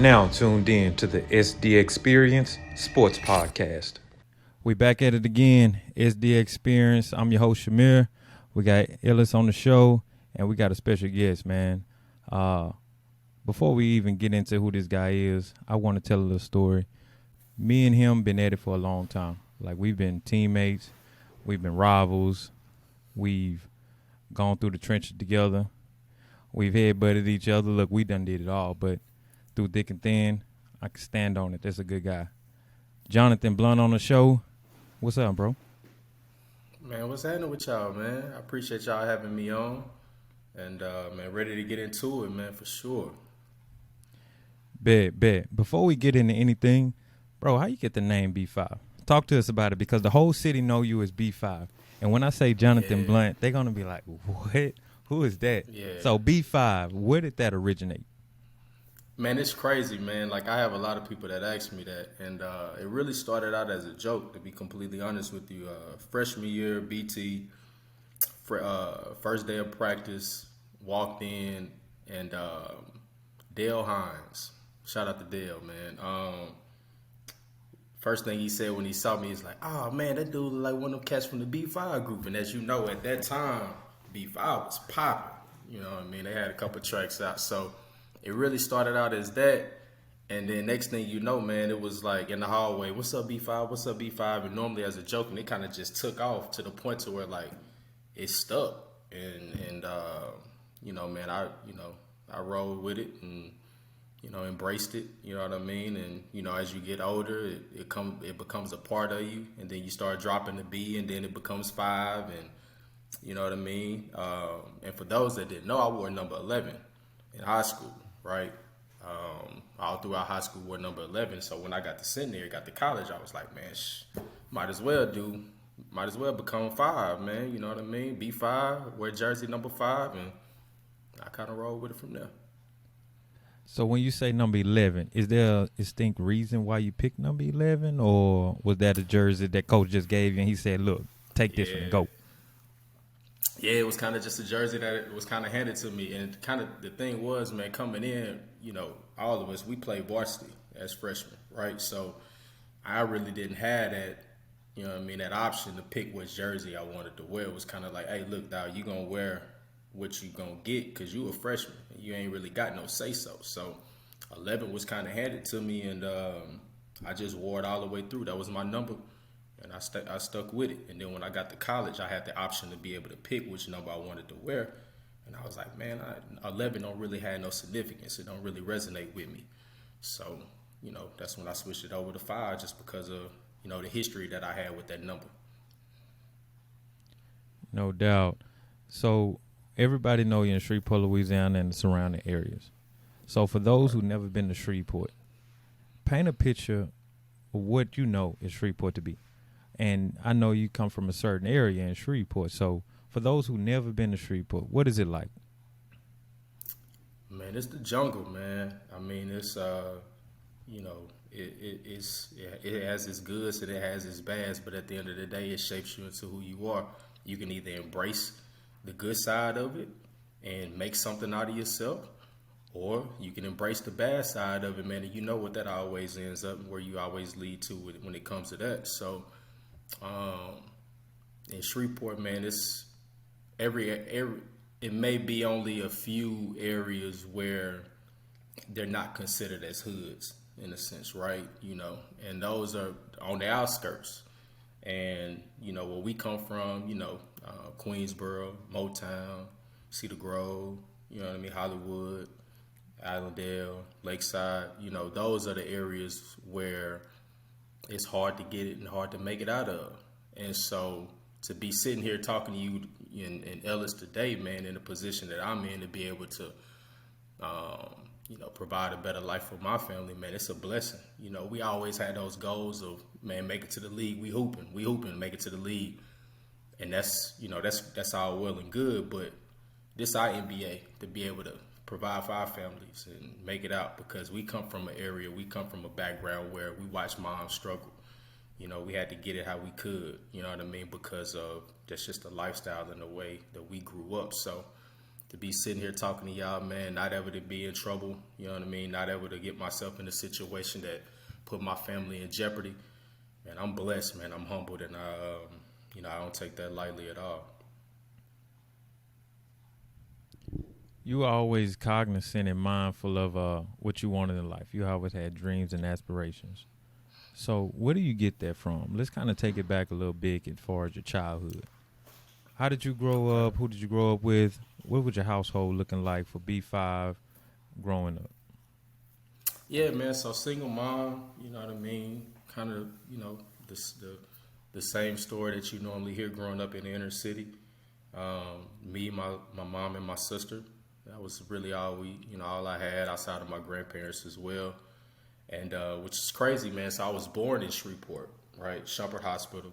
now tuned in to the SD Experience Sports Podcast. We back at it again. SD Experience. I'm your host Shamir. We got Ellis on the show, and we got a special guest, man. Before we even get into who this guy is, I want to tell a little story. Me and him been at it for a long time. Like, we've been teammates, we've been rivals, we've gone through the trenches together, we've headbutted each other. Look, we done did it all, but through thick and thin, I can stand on it. That's a good guy. Jonathan Blount on the show. What's up, bro? Man, what's happening with y'all, man? I appreciate y'all having me on. And, man, ready to get into it, man, for sure. Bet. Before we get into anything, bro, how you get the name B5? Talk to us about it, because the whole city know you as B5. And when I say Jonathan Blount, they're going to be like, what? Who is that? Yeah. So B5, where did that originate? Man, it's crazy, man. Like, I have a lot of people that ask me that. And it really started out as a joke, to be completely honest with you. Freshman year, BT, first day of practice, walked in, and Dale Hines, shout out to Dale, man. First thing he said when he saw me is like, oh, man, that dude look like one of them cats from the B5 group. And as you know, at that time, B5 was popping. You know what I mean? They had a couple tracks out. So it really started out as that. And then next thing you know, man, it was like in the hallway, what's up, B5? What's up, B5? And normally as a joke, and it kind of just took off to the point to where, like, it stuck. And you know, man, I rolled with it and, you know, embraced it, you know what I mean? And, you know, as you get older, it becomes a part of you, and then you start dropping the B, and then it becomes 5, and you know what I mean? And for those that didn't know, I wore number 11 in high school, right? All throughout high school, wore number 11. So when I got to Centenary, got to college, I was like, man, might as well become 5, man. You know what I mean? B5, wear jersey number 5, and I kind of roll with it from there. So when you say number 11, is there a distinct reason why you picked number 11, or was that a jersey that coach just gave you and he said, look, take this one and go? Yeah, it was kind of just a jersey that it was kind of handed to me. And kind of the thing was, man, coming in, you know, all of us, we played varsity as freshmen, right? So I really didn't have that, you know what I mean, that option to pick which jersey I wanted to wear. It was kind of like, hey, look, dog, you going to wear what you going to get because you a freshman. You ain't really got no say-so. So 11 was kind of handed to me, and I just wore it all the way through. That was my number. And I stuck with it. And then when I got to college, I had the option to be able to pick which number I wanted to wear. And I was like, man, 11 don't really have no significance. It don't really resonate with me. So, you know, that's when I switched it over to 5, just because of, you know, the history that I had with that number. No doubt. So everybody know you're in Shreveport, Louisiana, and the surrounding areas. So for those who've never been to Shreveport, paint a picture of what you know is Shreveport to be. And I know you come from a certain area in Shreveport. So for those who never been to Shreveport, what is it like? Man, it's the jungle, man. I mean, it's you know, it has its goods and it has its bads, but at the end of the day, it shapes you into who you are. You can either embrace the good side of it and make something out of yourself, or you can embrace the bad side of it, man. And you know what that always ends up, where you always lead to when it comes to that. So in Shreveport, man, it's it may be only a few areas where they're not considered as hoods in a sense, right? You know, and those are on the outskirts. And, you know, where we come from, you know, Queensboro, Motown, Cedar Grove, you know what I mean, Hollywood, Allendale, Lakeside, you know, those are the areas where it's hard to get it and hard to make it out of. And so to be sitting here talking to you in Ellis today, man, in the position that I'm in, to be able to, you know, provide a better life for my family, man, it's a blessing. You know, we always had those goals of, man, make it to the league. We hooping, make it to the league. And that's, you know, that's all well and good, but this our NBA to be able to provide for our families and make it out, because we come from an area, we come from a background where we watched mom struggle. You know, we had to get it how we could, you know what I mean, because of that's just the lifestyle and the way that we grew up. So to be sitting here talking to y'all, man, not ever to be in trouble, you know what I mean? Not ever to get myself in a situation that put my family in jeopardy. Man, I'm blessed, man. I'm humbled, and I don't take that lightly at all. You were always cognizant and mindful of what you wanted in life. You always had dreams and aspirations. So where do you get that from? Let's kind of take it back a little bit as far as your childhood. How did you grow up? Who did you grow up with? What was your household looking like for B5 growing up? Yeah, man. So single mom, you know what I mean? Kind of, the same story that you normally hear growing up in the inner city. Me, my mom, and my sister. That was really all I had outside of my grandparents as well. And which is crazy, man. So I was born in Shreveport, right? Shumpert Hospital.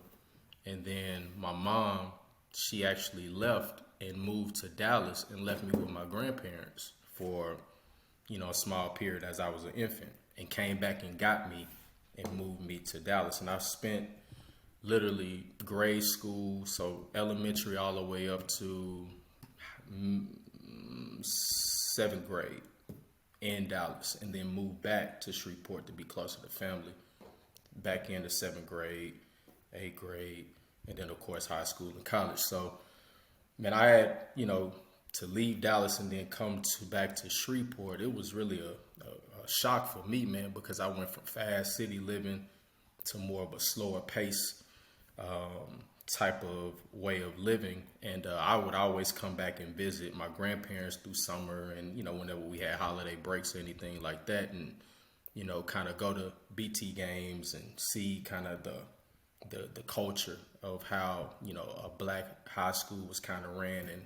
And then my mom, she actually left and moved to Dallas and left me with my grandparents for, a small period as I was an infant, and came back and got me and moved me to Dallas. And I spent literally grade school, so elementary all the way up to 7th grade in Dallas, and then moved back to Shreveport to be closer to family. Back into 7th grade, 8th grade, and then of course high school and college. So, man, I had, to leave Dallas and then come back to Shreveport. It was really a shock for me, man, because I went from fast city living to more of a slower pace type of way of living. And I would always come back and visit my grandparents through summer and, whenever we had holiday breaks or anything like that, and, kind of go to BT games and see kind of the culture of how, a black high school was kind of ran, and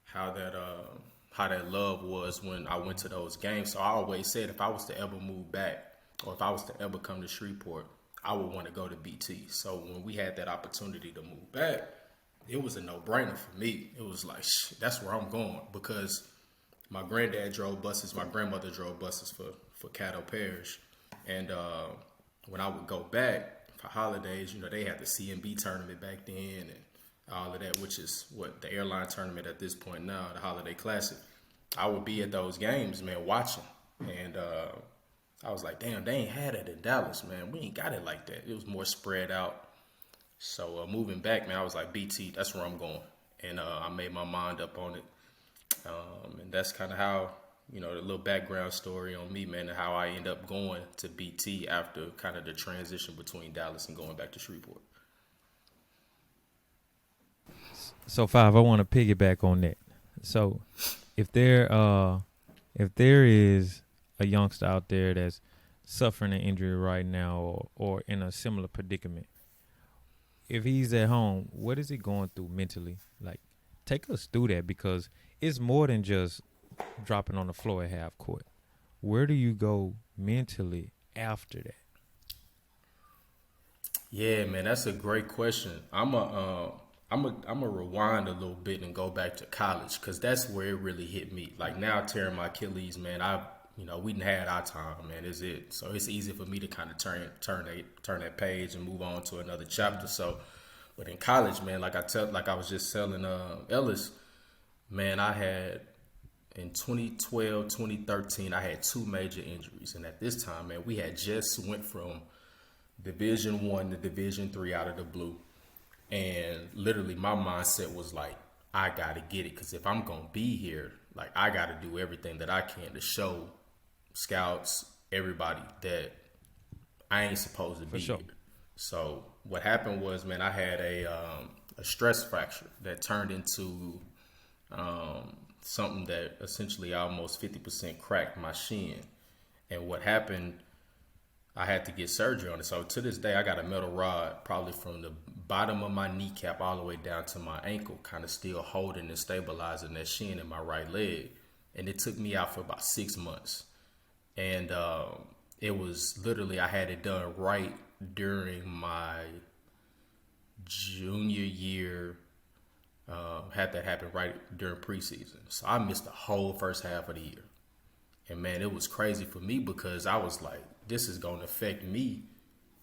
how that love was when I went to those games. So I always said if I was to ever move back, or if I was to ever come to Shreveport, I would want to go to BT. So when we had that opportunity to move back, it was a no-brainer for me. It was like, that's where I'm going, because my granddad drove buses, my grandmother drove buses for Caddo Parish. And when I would go back for holidays, they had the CMB tournament back then and all of that, which is what the airline tournament at this point now, the Holiday Classic. I would be at those games, man, watching. And I was like, damn, they ain't had it in Dallas, man. We ain't got it like that. It was more spread out. So moving back, man, I was like, BT, that's where I'm going. And I made my mind up on it. And that's kind of how, the little background story on me, man, and how I end up going to BT after kind of the transition between Dallas and going back to Shreveport. So, Five, I want to piggyback on that. So, if there is a youngster out there that's suffering an injury right now, or in a similar predicament, if he's at home, what is he going through mentally? Like, take us through that, because it's more than just dropping on the floor at half court. Where do you go mentally after that? Yeah, man, that's a great question. I'm a rewind a little bit and go back to college, because that's where it really hit me. Like, now tearing my Achilles, man, we done had our time, man. Is it? So it's easy for me to kind of turn that page and move on to another chapter. So, but in college, man, like I was just telling Ellis, man, I had in 2012, 2013, I had 2 major injuries, and at this time, man, we had just went from Division I to Division III out of the blue. And literally my mindset was like, I got to get it, because if I'm going to be here, like, I got to do everything that I can to show scouts, everybody, that I ain't supposed to be here. So what happened was, man, I had a stress fracture that turned into something that essentially almost 50% cracked my shin. And what happened, I had to get surgery on it. So to this day, I got a metal rod probably from the bottom of my kneecap all the way down to my ankle, kind of still holding and stabilizing that shin in my right leg. And it took me out for about 6 months. And it was literally, I had it done right during my junior year. Had that happen right during preseason. So I missed the whole first half of the year. And man, it was crazy for me, because I was like, this is going to affect me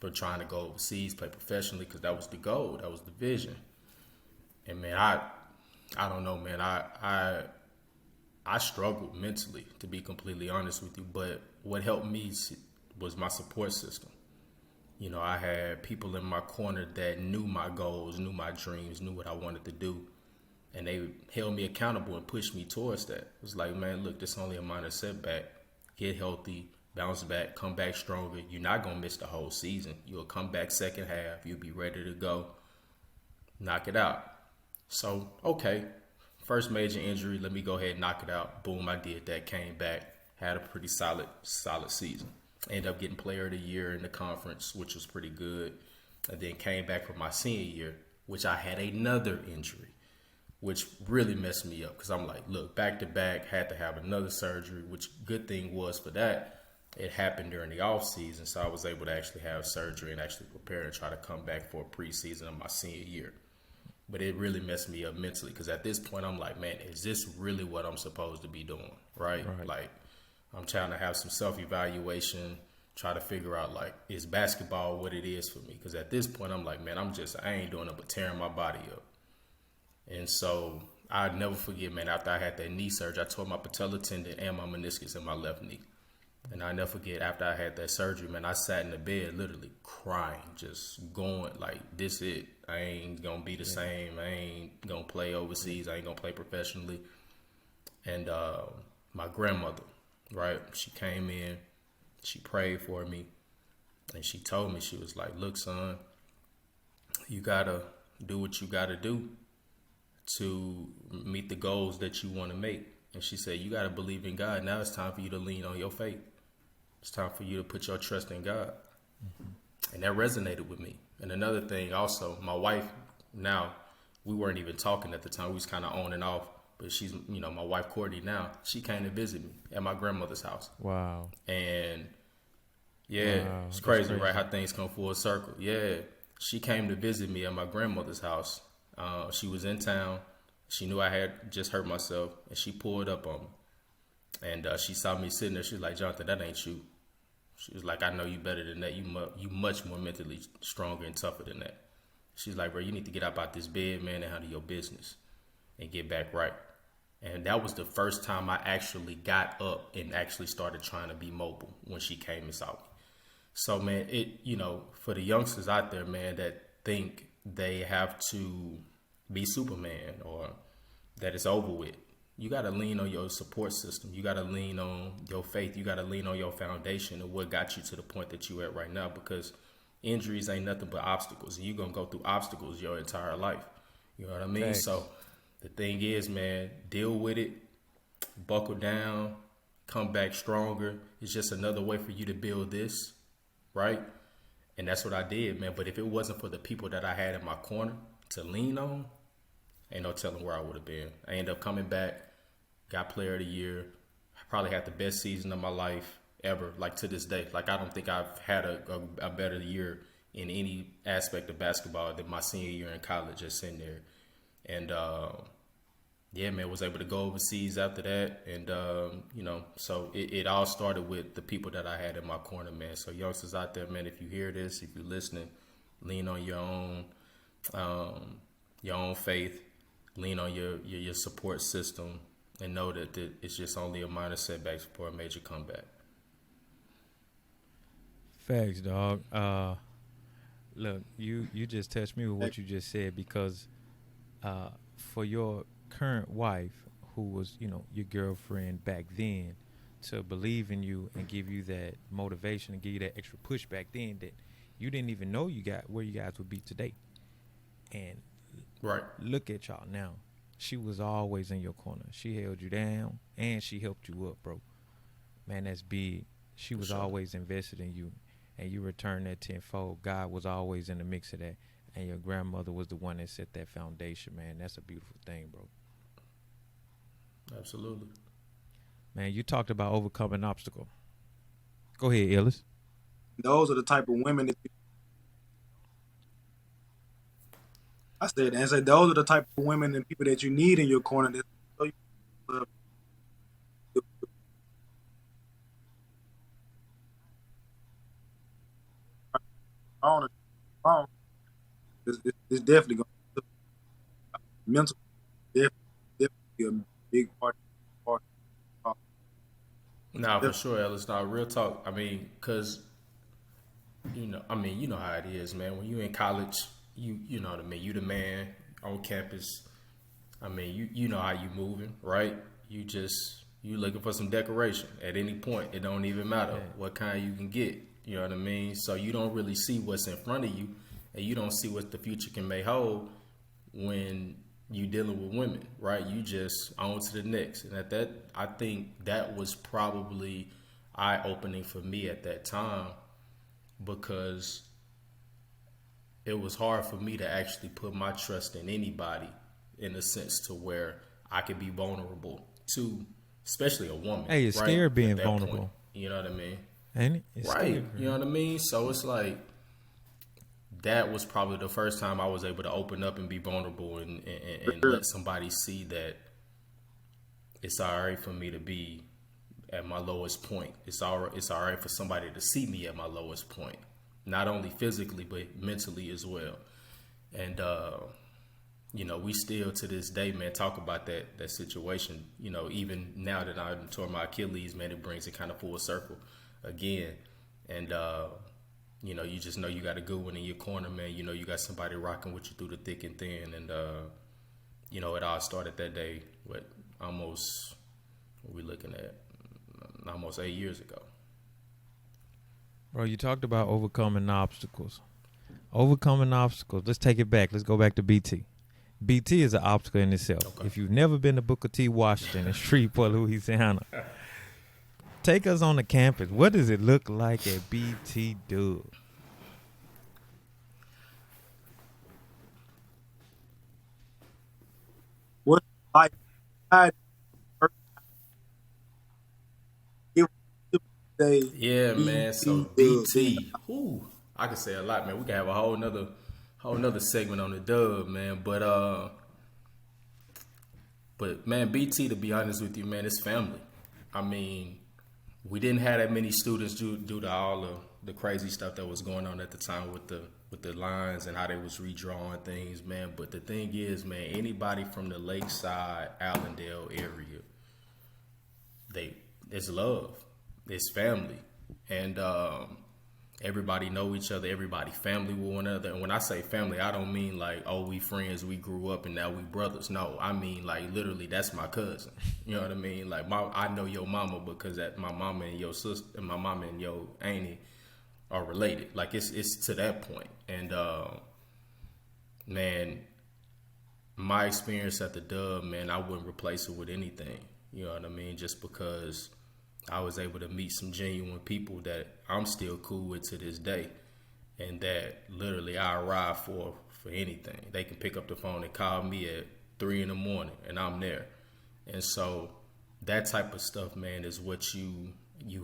for trying to go overseas, play professionally, because that was the goal. That was the vision. And man, I don't know, man. I struggled mentally, to be completely honest with you. But what helped me was my support system. You know, I had people in my corner that knew my goals, knew my dreams, knew what I wanted to do. And they held me accountable and pushed me towards that. It was like, man, look, this is only a minor setback. Get healthy, bounce back, come back stronger. You're not going to miss the whole season. You'll come back second half. You'll be ready to go. Knock it out. So, okay, first major injury, let me go ahead and knock it out. Boom, I did that, came back, had a pretty solid season. Ended up getting player of the year in the conference, which was pretty good. And then came back for my senior year, which I had another injury, which really messed me up because I'm like, look, back to back, had to have another surgery, which good thing was for that. It happened during the off season, so I was able to actually have surgery and actually prepare and try to come back for a preseason of my senior year. But it really messed me up mentally because at this point I'm like, man, is this really what I'm supposed to be doing, right? Like, I'm trying to have some self-evaluation, try to figure out, like, is basketball what it is for me? Because at this point I'm like, man, I ain't doing it but tearing my body up. And so I'll never forget, man, after I had that knee surgery, I tore my patella tendon and my meniscus in my left knee. And I'll never forget, after I had that surgery, man, I sat in the bed literally crying, just going like, this it. I ain't going to be the same. I ain't going to play overseas. I ain't going to play professionally. And my grandmother, right, she came in, she prayed for me, and she told me, she was like, look, son, you got to do what you got to do to meet the goals that you want to make. And she said, you got to believe in God. Now it's time for you to lean on your faith. It's time for you to put your trust in God. And that resonated with me. And another thing also, my wife, now, we weren't even talking at the time. We was kind of on and off. But she's, you know, my wife, Courtney, now, she came to visit me at my grandmother's house. Wow. And, yeah, it's crazy, right, how things come full circle. Yeah, she came to visit me at my grandmother's house. She was in town. She knew I had just hurt myself, and she pulled up on me. And she saw me sitting there. She was like, Jonathan, that ain't you. She was like, I know you better than that. You much more mentally stronger and tougher than that. She's like, bro, you need to get up out this bed, man, and handle your business and get back right. And that was the first time I actually got up and actually started trying to be mobile when she came and saw me. So, man, for the youngsters out there, man, that think they have to be Superman or that it's over with, you got to lean on your support system. You got to lean on your faith. You got to lean on your foundation and what got you to the point that you at right now, because injuries ain't nothing but obstacles. And you're going to go through obstacles your entire life. You know what I mean? Thanks. So the thing is, man, deal with it, buckle down, come back stronger. It's just another way for you to build this, right? And that's what I did, man. But if it wasn't for the people that I had in my corner to lean on, ain't no telling where I would have been. I ended up coming back, got player of the year. I probably had the best season of my life ever, like to this day. Like, I don't think I've had a better year in any aspect of basketball than my senior year in college at Centenary. And, yeah, man, was able to go overseas after that. And, so it all started with the people that I had in my corner, man. So youngsters out there, man, if you hear this, if you're listening, lean on your own faith, lean on your support system, and know that it's just only a minor setback for a major comeback. Facts, dog. Look, you just touched me with what you just said, because for your current wife, who was, your girlfriend back then, to believe in you and give you that motivation and give you that extra push back then that you didn't even know you got where you guys would be today. And right, look at y'all now. She was always in your corner. She held you down and she helped you up, bro. Man, that's big. She was always invested in you, and you returned that tenfold. God was always in the mix of that, and your grandmother was the one that set that foundation, man. That's a beautiful thing, bro. Absolutely. Man, you talked about overcoming obstacle. Go ahead, Ellis. Those are the type of women that those are the type of women and people that you need in your corner. That it's definitely going to mental definitely a big part. Nah, for sure, Ellis. Nah, real talk. I mean, cause you know how it is, man. When you in college, you know what I mean. You the man on campus. I mean, you know how you moving, right? You looking for some decoration at any point. It don't even matter Yeah. what kind you can get. You know what I mean? So you don't really see what's in front of you, and you don't see what the future can may hold when you dealing with women, right? You just on to the next. And at that, I think that was probably eye opening for me at that time because it was hard for me to actually put my trust in anybody in a sense to where I could be vulnerable to, especially a woman, Hey, it's right? scary At being that point, vulnerable, you know what I mean? ain't it? It's Right. scary. You know what I mean? So it's like that was probably the first time I was able to open up and be vulnerable and let somebody see that it's all right for me to be at my lowest point. It's all right for somebody to see me at my lowest point, not only physically but mentally as well. And we still to this day, man, talk about that situation. Even now that I tore my Achilles, man, it brings it kind of full circle again. And you just know you got a good one in your corner, man. You got somebody rocking with you through the thick and thin. And it all started that day. What we looking at? Almost 8 years ago. Bro, you talked about overcoming obstacles. Overcoming obstacles. Let's take it back. Let's go back to BT. BT is an obstacle in itself. Okay. If you've never been to Booker T. Washington in Shreveport, Louisiana, take us on the campus. What does it look like at BTW? What like I give say Yeah, man. So BT. BT, whoo, I could say a lot, man. We can have a whole nother segment on the dub, man. But man, BT, to be honest with you, man, it's family. I mean, we didn't have that many students due to all of the crazy stuff that was going on at the time with the lines and how they was redrawing things, man. But the thing is, man, anybody from the Lakeside, Allendale area, it's love, it's family, and everybody know each other, everybody family with one another. And when I say family, I don't mean like, oh, we friends, we grew up and now we brothers. No, I mean like literally that's my cousin. You know what I mean? Like I know your mama because that my mama and your sister and my mama and your auntie are related. Like it's to that point. And man, my experience at the Dub, man, I wouldn't replace it with anything. You know what I mean? Just because I was able to meet some genuine people that I'm still cool with to this day, and that literally I ride for anything. They can pick up the phone and call me at 3 in the morning, and I'm there. And so that type of stuff, man, is what you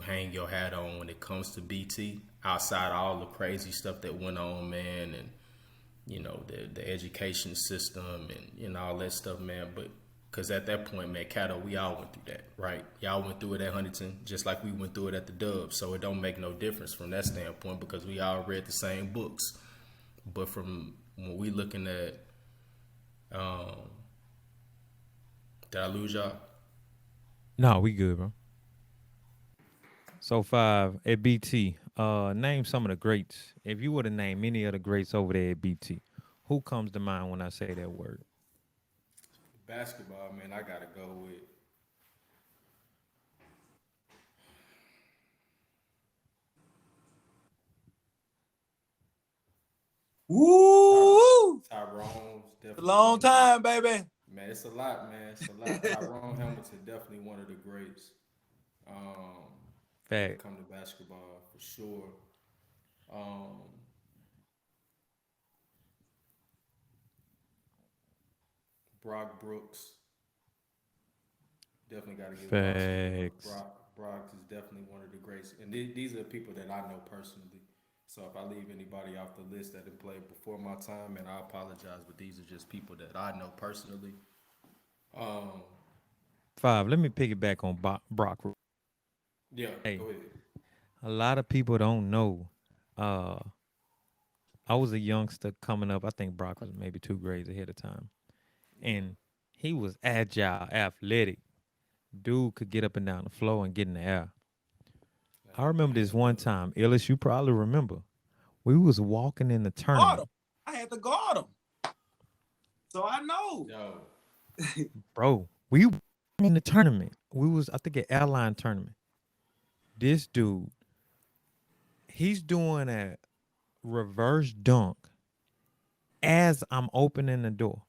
hang your hat on when it comes to BT. Outside of all the crazy stuff that went on, man, and the education system and all that stuff, man. But because at that point, man, Cato, we all went through that, right? Y'all went through it at Huntington just like we went through it at the Dub. So it don't make no difference from that standpoint because we all read the same books. But from when we looking at, did I lose y'all? No, we good, bro. So 5 at BT. Name some of the greats. If you were to name any of the greats over there at BT, who comes to mind when I say that word? Basketball, man, I gotta go with Woo! Tyrone's A definitely long one of time, baby. man. It's a lot, man. It's a lot. Tyrone Hamilton definitely one of the greats. When it Fact. come to basketball, for sure. Um, Brock Brooks, definitely got to give props to him. Facts. Brock is definitely one of the greats, and these are people that I know personally. So if I leave anybody off the list that have played before my time, and I apologize, but these are just people that I know personally. Um, 5. Let me piggyback on Brock. yeah, Hey, go ahead. a lot of people don't know. Uh, I was a youngster coming up. I think Brock was maybe 2 grades ahead of time. And he was agile, athletic. Dude could get up and down the floor and get in the air. I remember this one time, Illis, you probably remember. We was walking in the Guard him. tournament, I had to guard him. So I know. Yo, bro. We in the tournament. We was, I think, an airline tournament. This dude, he's doing a reverse dunk as I'm opening the door.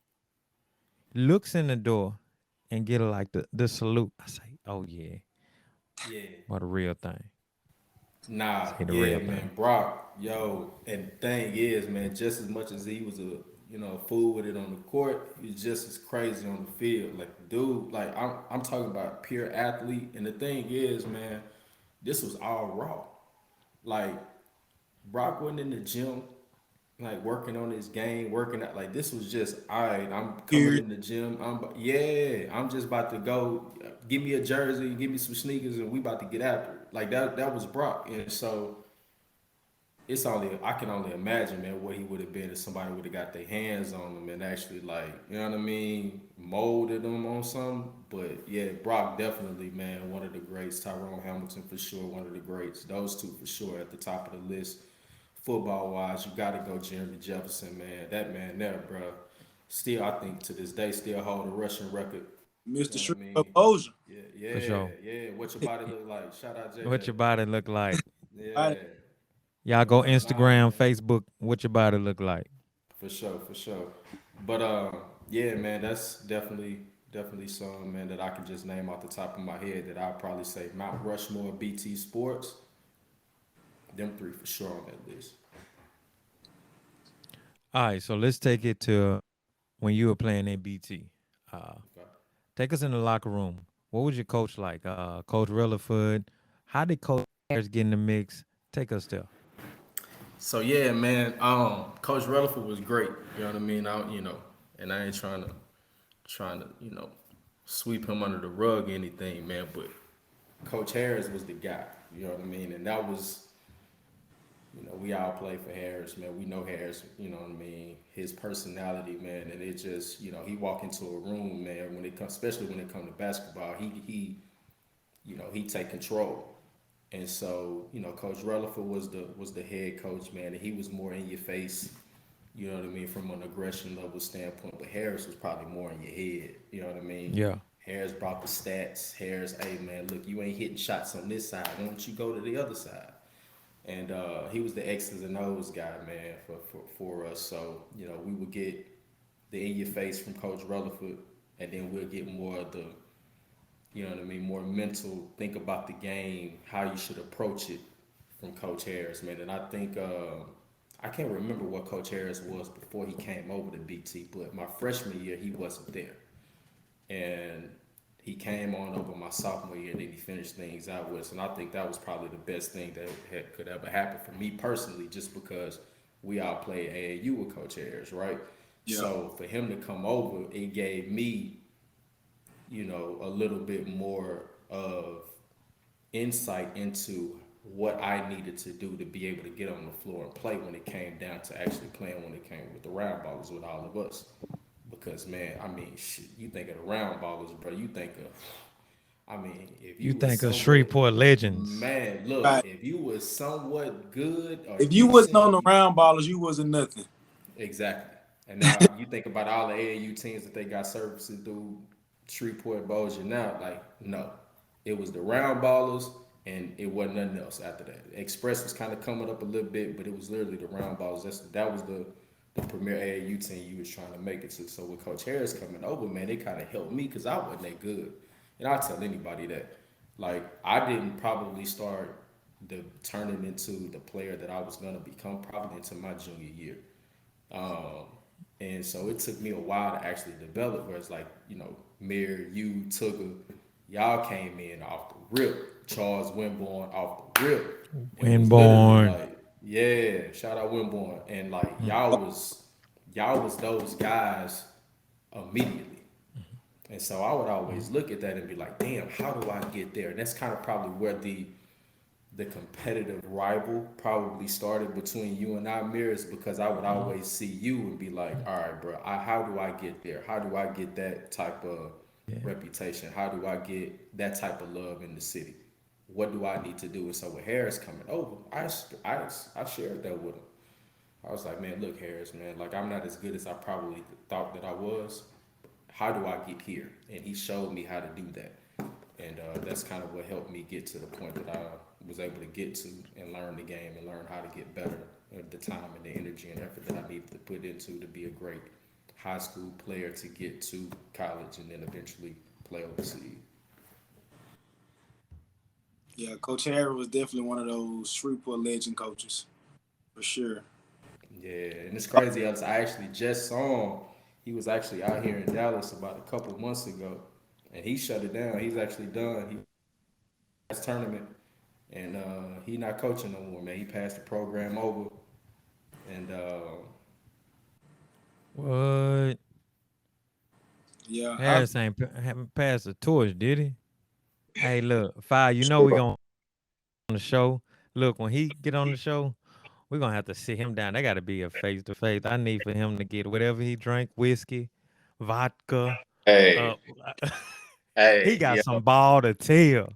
Looks in the door and get like the salute. I say, oh yeah, yeah. what a real thing. Nah, Say the yeah, real man, thing. Brock, yo, and the thing is, man, just as much as he was a fool with it on the court, he was just as crazy on the field. Like, dude, like I'm talking about pure athlete, and the thing is, man, this was all raw. Like, Brock wasn't in the gym, like working on his game, working out. Like, this was just, all right, I'm coming Period. in the gym. I'm just about to go. Give me a jersey, give me some sneakers, and we about to get after it. Like that was Brock, and so it's only I can only imagine, man, what he would have been if somebody would have got their hands on him and actually, like, you know what I mean, molded him on something. But yeah, Brock definitely, man, one of the greats. Tyrone Hamilton for sure, one of the greats. Those two for sure at the top of the list. Football wise, you got to go Jeremy Jefferson, man. That man there, bro. Still, I think to this day, still hold a rushing record. You Mr. know what Street I mean? Composure. Yeah, For yeah, sure. yeah. What your body look like? Shout out What JJ. your body look like? I, Yeah. Y'all go But nah, Instagram, man. Facebook. What your body look like? For sure, for sure. But yeah, man, that's definitely some, man, that I can just name off the top of my head that I'd probably say Mount Rushmore, BT Sports, them three for sure on that list. All right, so let's take it to when you were playing at BT. Uh, Okay. Take us in the locker room. What was your coach like? Coach Rilliford. How did Coach Harris get in the mix? Take us there. So yeah, man, Coach Rutherford was great. You know what I mean? And I ain't trying to, sweep him under the rug or anything, man. But Coach Harris was the guy. You know what I mean? And that was, we all play for Harris, man. We know Harris, you know what I mean? His personality, man, and it just, he walk into a room, man, when it comes, especially when it comes to basketball, he take control. And so, Coach Rutherford was the head coach, man, and he was more in your face, you know what I mean, from an aggression level standpoint. But Harris was probably more in your head, you know what I mean? Yeah. Harris brought the stats. Harris, hey man, look, you ain't hitting shots on this side. Why don't you go to the other side? And he was the X's and O's guy, man, for us. So, we would get the in your face from Coach Rutherford, and then we'll get more of the, you know what I mean, more mental, think about the game, how you should approach it from Coach Harris, man. And I think, I can't remember what Coach Harris was before he came over to BT, but my freshman year, he wasn't there. And he came on over my sophomore year, and then he finished things out with us. And I think that was probably the best thing that could ever happen for me personally, just because we all played AAU with Coach Harris, right? yeah. So for him to come over, it gave me, a little bit more of insight into what I needed to do to be able to get on the floor and play when it came down to actually playing when it came with the round ballers with all of us. Because, man, I mean, shit, you think of the round ballers, bro. You think of, I mean, if You you was think of somewhat, Shreveport legends. man, look, Right. if you was somewhat good or If you wasn't decent, on the round ballers, you wasn't nothing. exactly. And now you think about all the AAU teams that they got services through Shreveport, Bossier now, like, no. It was the round ballers and it wasn't nothing else after that. Express was kind of coming up a little bit, but it was literally the round ballers. That was the premier AAU team you was trying to make it to. So with Coach Harris coming over, man, it kind of helped me because I wasn't that good. And I'll tell anybody that. Like, I didn't probably start turning into the player that I was going to become probably into my junior year. Um, and so it took me a while to actually develop. Where it's like, Mir, you, Tugger, y'all came in off the rip. Charles Winborn off the rip, and was literally Winborn. like, yeah, shout out Winborn, and like y'all was those guys immediately. And so I would always look at that and be like, damn, how do I get there? And that's kind of probably where the competitive rival probably started between you and I, Mirrors, because I would always see you and be like, all right, bro, how do I get there? How do I get that type of reputation? How do I get that type of love in the city? what do I need to do? And so with Harris coming over, I shared that with him. I was like, man, look, Harris, man, like I'm not as good as I probably thought that I was. How do I get here? And he showed me how to do that. And that's kind of what helped me get to the point that I was able to get to and learn the game and learn how to get better at the time and the energy and effort that I needed to put into to be a great high school player to get to college and then eventually play overseas. Yeah, Coach Harris was definitely one of those Shreveport legend coaches, for sure. Yeah, and it's crazy. I actually just saw him. He was actually out here in Dallas about a couple months ago, and he shut it down. He's actually done. He last tournament, and he not coaching no more, man. He passed the program over, and What? Yeah, Harris haven't passed the torch, did he? Hey, look, Fire, you know we gonna on the show. Look, when he get on the show, we're gonna have to sit him down. That gotta be a face to face. I need for him to get whatever he drank, whiskey, vodka. Uh Hey, he hey, got yo, some ball to tell.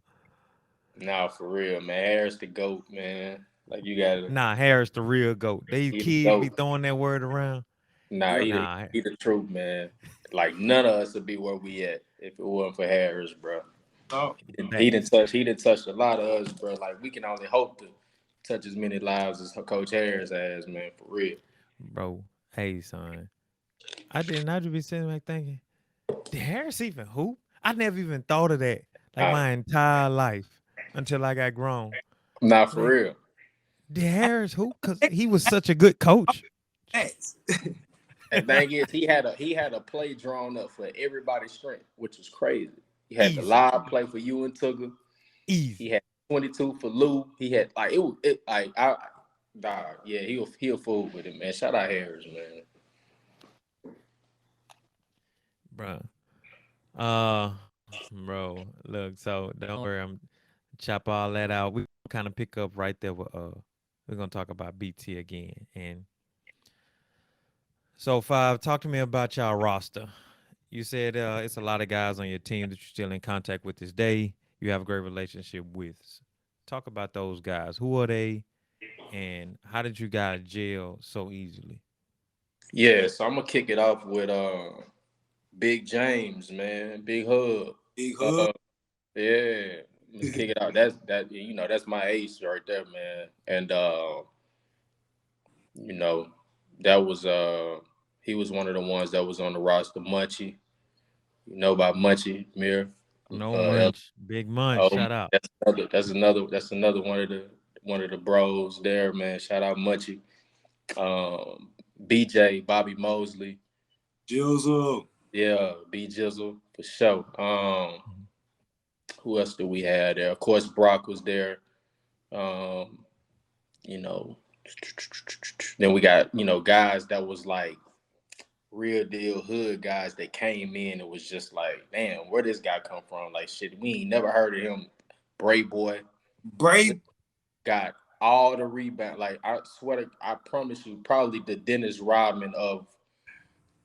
nah, for real, man. Harris the goat, man. Like you gotta, Nah, Harris the real goat. These he the kids be goat. throwing that word around. Nah, yeah. Nah, he the truth, man. Like none of us would be where we at if it wasn't for Harris, bro. Oh, facts, He didn't touch a lot of us, bro. Like we can only hope to touch as many lives as Coach Harris has, man, for real. bro. Hey, son. I just be sitting back thinking, did Harris even hoop? I never even thought of that. Like Nah, my entire life until I got grown. nah, for Like, real. did Harris hoop? Cause he was such a good coach. thanks. And thing is, he had a play drawn up for everybody's strength, which was crazy. He had the Easy. live play for you and Tugger. He Easy. had 22 for Lou. He had like it was it like I dog, yeah, he'll fool with it, man. Shout out Harris, man. Bro. Bro, look, so don't worry, I'm chop all that out. We kind of pick up right there with we're gonna talk about BT again. And so Five, talk to me about y'all roster. You said it's a lot of guys on your team that you're still in contact with this day. You have a great relationship with. Talk about those guys. Who are they, and how did you guys gel so easily? Yeah, so I'm gonna kick it off with Big James, man. Big Hub. Big hug. Uh yeah. Let's kick it out. That's my ace right there, man. And you know, that was he was one of the ones that was on the roster. Munchie. You know about Munchie, Mir. No Uh Munch, Big Munch, oh, shout out. that's another one of the bros there, man. Shout out Munchie. BJ, Bobby Mosley. Jizzle. Yeah, B Jizzle for sure. Who else do we have there? Of course, Brock was there. Um, you know, then we got, guys that was like real deal hood guys that came in and was just like, damn, where this guy come from? Like shit, we ain't never heard of him. Bray Boy Brave. got all the rebound. Like I swear I promise you, probably the Dennis Rodman of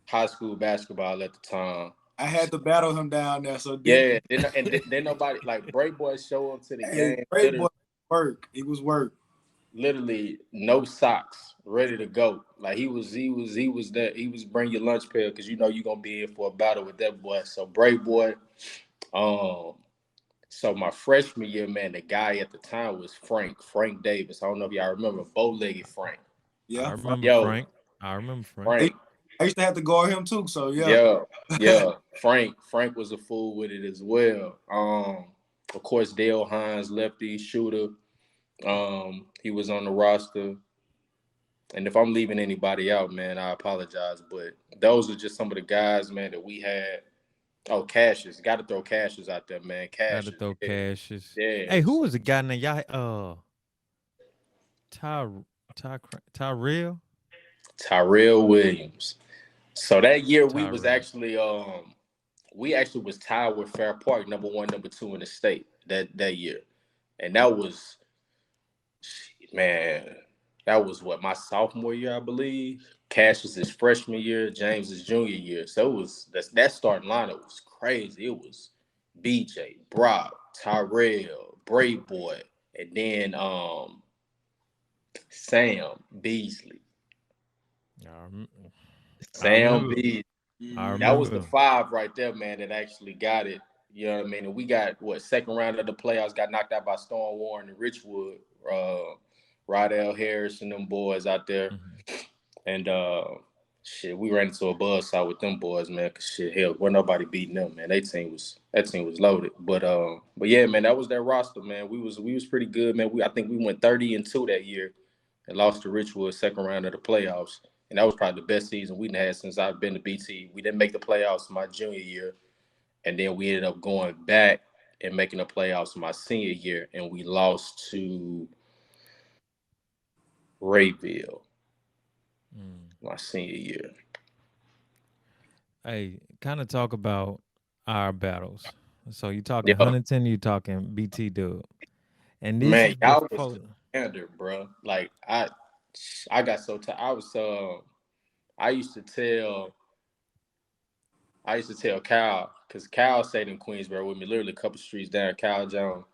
high school basketball at the time. I had to battle him down there, so Yeah, then nobody like Bray Boy show up to the hey, game Brave boy work. It was work. literally no socks, ready to go. Like he was bring your lunch pail because you know you're gonna be in for a battle with that boy. So Bray Boy, um, so my freshman year, man, the guy at the time was Frank Davis. I don't know if y'all remember bow-legged Frank. I Yeah. remember Yo, Frank. I remember Frank. Frank, I used to have to guard him too, so yeah. yeah, Frank was a fool with it as well. Of course, Dale Hines, lefty shooter. He was on the roster. And if I'm leaving anybody out, man, I apologize. But those are just some of the guys, man, that we had. Oh, Cassius. Got to throw Cassius out there, man. Got to Cassius. throw Yeah. Cassius. Yeah. Hey, who So, was the guy named y'all? Ty Tyrell. Tyrell Williams. So that year Tyrell. we actually was tied with Fair Park, number one, number two in the state that year. And that was, man, that was what, my sophomore year, I believe. Cassius is freshman year, James is junior year. So it was that starting lineup was crazy. It was BJ, Brock, Tyrell, Bray Boy, and then Sam Beasley. I Sam remember. Beasley. I That was the remember. 5 right there, man, that actually got it. You know what I mean? And we got second round of the playoffs, got knocked out by Storm Warren and Richwood, Rydell Harris and them boys out there. And shit, we ran into a buzzsaw with them boys, man. Cause shit, hell, wasn't nobody beating them, man. That team was loaded. But yeah, man, that was their roster, man. We was pretty good, man. I think we went 30-2 that year and lost to Richwood second round of the playoffs. And that was probably the best season we've had since I've been to BT. We didn't make the playoffs my junior year, and then we ended up going back and making the playoffs my senior year, and we lost to Rayville my senior year. Hey, kind of talk about our battles. So you talking Yeah, Huntington, you talking BT Dub, and this man, is y'all was before. the standard, bro. Like I got so tired. I used to tell Cal, because Cal stayed in Queensboro with me, literally a couple streets down, Cal Jones.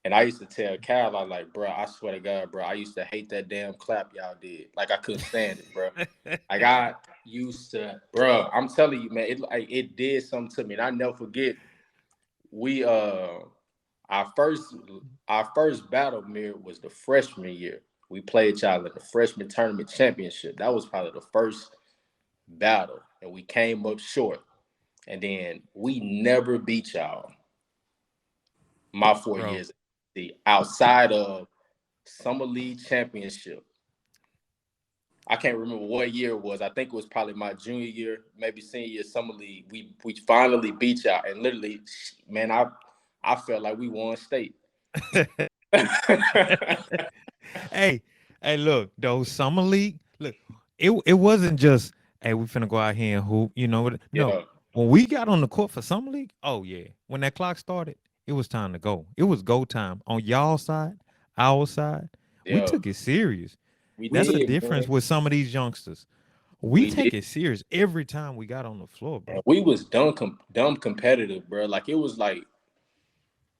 And I used to tell Cal, I was like, bro, I swear to God, bro, I used to hate that damn clap y'all did. Like, I couldn't stand it, bro. Like, I used to, bro, I'm telling you, man, it did something to me. And I never forget, we, our first battle, Mir, was the freshman year. We played y'all in the freshman tournament championship. That was probably the first battle. And we came up short. And then we never beat y'all my 4 Bro, years outside of Summer League Championship. I can't remember what year it was. I think it was probably my junior year, maybe senior year, Summer League. We finally beat y'all. And literally, man, I felt like we won state. hey, look, those summer league, look, it wasn't just, hey, we finna go out here and hoop, you know what? No, Yeah, when we got on the court for summer league, oh yeah, when that clock started, it was time to go. It was go time on y'all side, our side. We yeah. took it serious. We That's the did, difference man. with some of these youngsters. We We take did. it serious every time we got on the floor, And bro. we was dumb competitive, bro. Like, it was like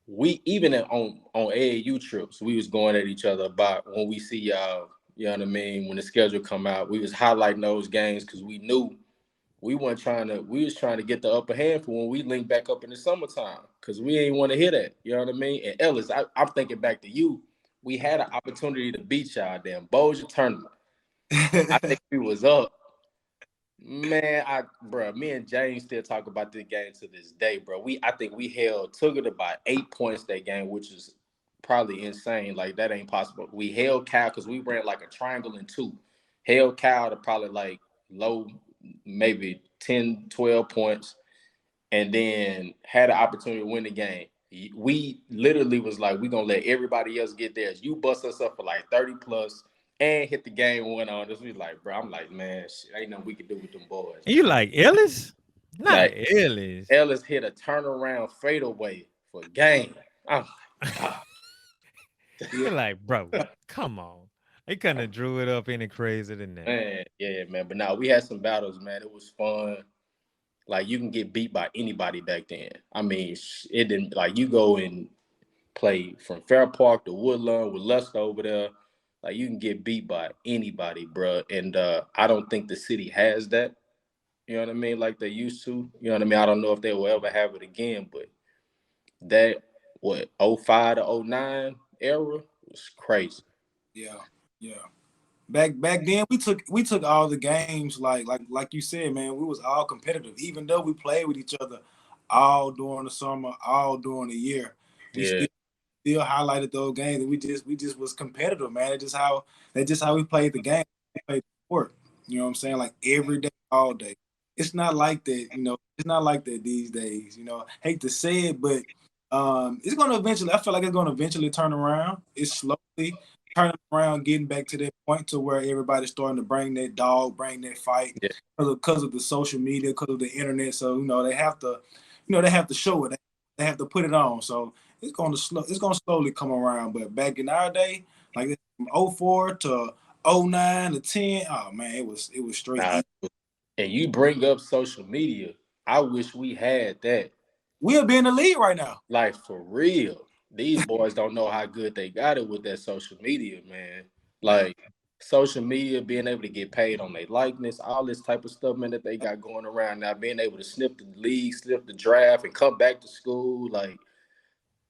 we even on AAU trips, we was going at each other about when we see y'all. You know what I mean? When the schedule come out, we was highlighting those games because we knew we was trying to get the upper hand for when we link back up in the summertime because we ain't want to hear that. You know what I mean? And Ellis, I'm thinking back to you. We had an opportunity to beat y'all damn Bossier tournament. I think we was up. Man, bro, me and James still talk about this game to this day, bro. I think we took it about 8 points that game, which is probably insane. Like, that ain't possible. We held Cal because we ran like a triangle and 2. Held Cal to probably like low, maybe 10, 12 points, and then had an opportunity to win the game. We literally was like, we gonna let everybody else get theirs. You bust us up for like 30 plus and hit the game went on us. We like, bro, I'm like, man, shit, ain't nothing we can do with them boys. And you like Ellis? Not Like, Ellis. Ellis hit a turnaround fadeaway for game. I'm like, God. You're like, bro, come on. They couldn't have drew it up any crazier than that. Man, yeah, man. But now we had some battles, man. It was fun. Like, you can get beat by anybody back then. I mean, it didn't, like, you go and play from Fair Park to Woodlawn with Luster over there. Like, you can get beat by anybody, bro. And I don't think the city has that. You know what I mean? Like they used to. You know what I mean? I don't know if they will ever have it again, but that, 05 to 09 era was crazy. Yeah, yeah. Back then we took all the games like you said, man. We was all competitive, even though we played with each other all during the summer, all during the year. We Yeah. still highlighted those games, and we just was competitive, man. That's just how we played the game. We played the sport. You know what I'm saying? Like every day, all day. It's not like that, It's not like that these days. Hate to say it, but it's gonna eventually. I feel like it's gonna eventually turn around. It's slowly turning around, getting back to that point to where everybody's starting to bring that dog, bring that fight, Yeah. because of the social media, because of the internet. So they have to, they have to show it. They have to put it on. So it's gonna slowly come around. But back in our day, like from '04 to '09 to 10, oh man, it was straight. Nah, and you bring up social media. I wish we had that. We'll be in the league right now. Like, for real. these boys don't know how good they got it with that social media, man. Like social media, being able to get paid on their likeness, all this type of stuff, man, that they got going around now, being able to snip the league, snip the draft, and come back to school. Like,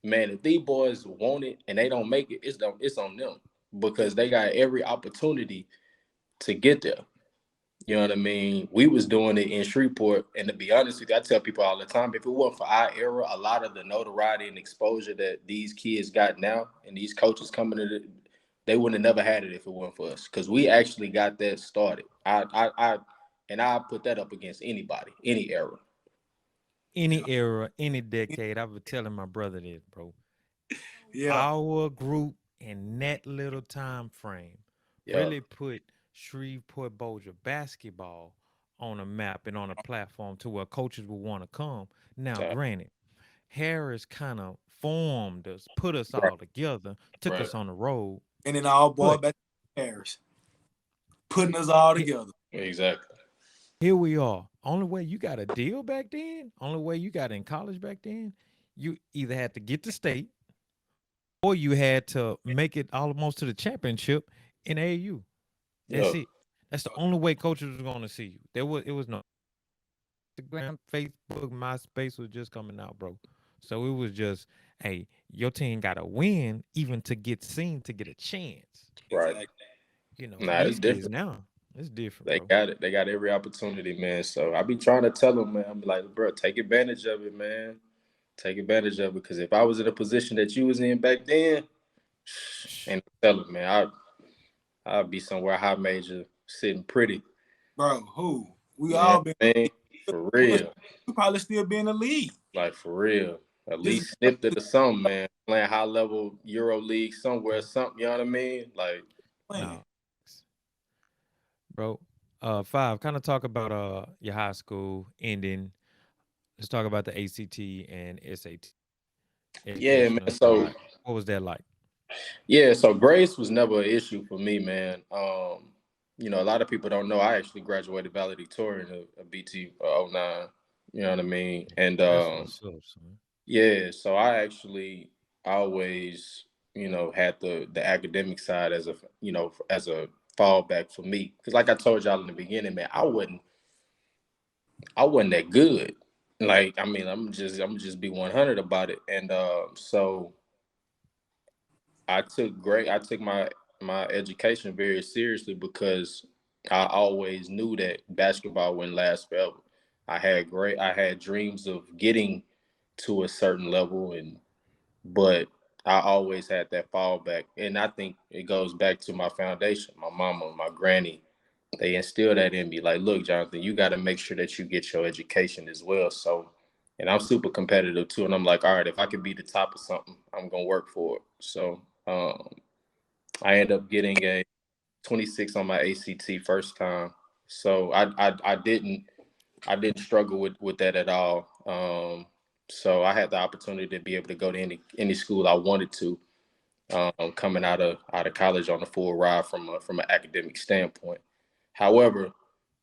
man, if these boys want it and they don't make it, it's on them because they got every opportunity to get there. You know what I mean? We was doing it in Shreveport, and to be honest with you, I tell people all the time, if it wasn't for our era, a lot of the notoriety and exposure that these kids got now, and these coaches coming to they wouldn't have never had it if it wasn't for us, because we actually got that started. And I put that up against anybody, any era. Any era, any decade. I was telling my brother this, bro. Yeah. Our group in that little time frame Yeah, really put Shreveport Bossier basketball on a map and on a platform to where coaches would want to come. Now, yeah, granted, Harris kind of formed us, put us right, all together, took right, us on the road. And then all boy But back to Paris, putting us all together. exactly, here we are. Only way you got a deal back then, only way you got in college back then, you either had to get to state or you had to make it almost to the championship in AAU. yeah, That's it. That's the only way coaches was going to see you. It was no Instagram, Facebook, MySpace was just coming out, bro. So it was just, hey, your team got to win even to get seen to get a chance. right. Exactly. Nah, it's These kids different. now, it's different, They bro. got it. They got every opportunity, man. So I be trying to tell them, man. I'm like, bro, take advantage of it, man. Take advantage of it. Because if I was in a position that you was in back then, and tell them, man, I'd be somewhere high major, sitting pretty. Bro, who? We You know all been what I mean? For we real. probably still be in the league. Like for real. At Just least snipped it or something, man. Playing high level Euro League somewhere, something, you know what I mean? Like, playing. No, bro. Five. Kind of talk about your high school ending. Let's talk about the ACT and SAT, yeah, man. educational So side. What was that like? yeah, so grades was never an issue for me, man. A lot of people don't know I actually graduated valedictorian of BT '09. You know what I mean? And That's what's up, son. yeah, so I actually always, had the academic side as a fallback for me. Because like I told y'all in the beginning, man, I wasn't that good. Like, I mean, I'm just be 100 about it. And so I took my education very seriously because I always knew that basketball wouldn't last forever. I had dreams of getting to a certain level, but I always had that fallback. And I think it goes back to my foundation, my mama, my granny. They instilled that in me. Like, look, Jonathan, you got to make sure that you get your education as well. So, and I'm super competitive too. And I'm like, all right, if I could be the top of something, I'm gonna work for it. So, I ended up getting a 26 on my ACT first time. So I didn't struggle with that at all. So I had the opportunity to be able to go to any school I wanted to, coming out of college on a full ride from an academic standpoint. However,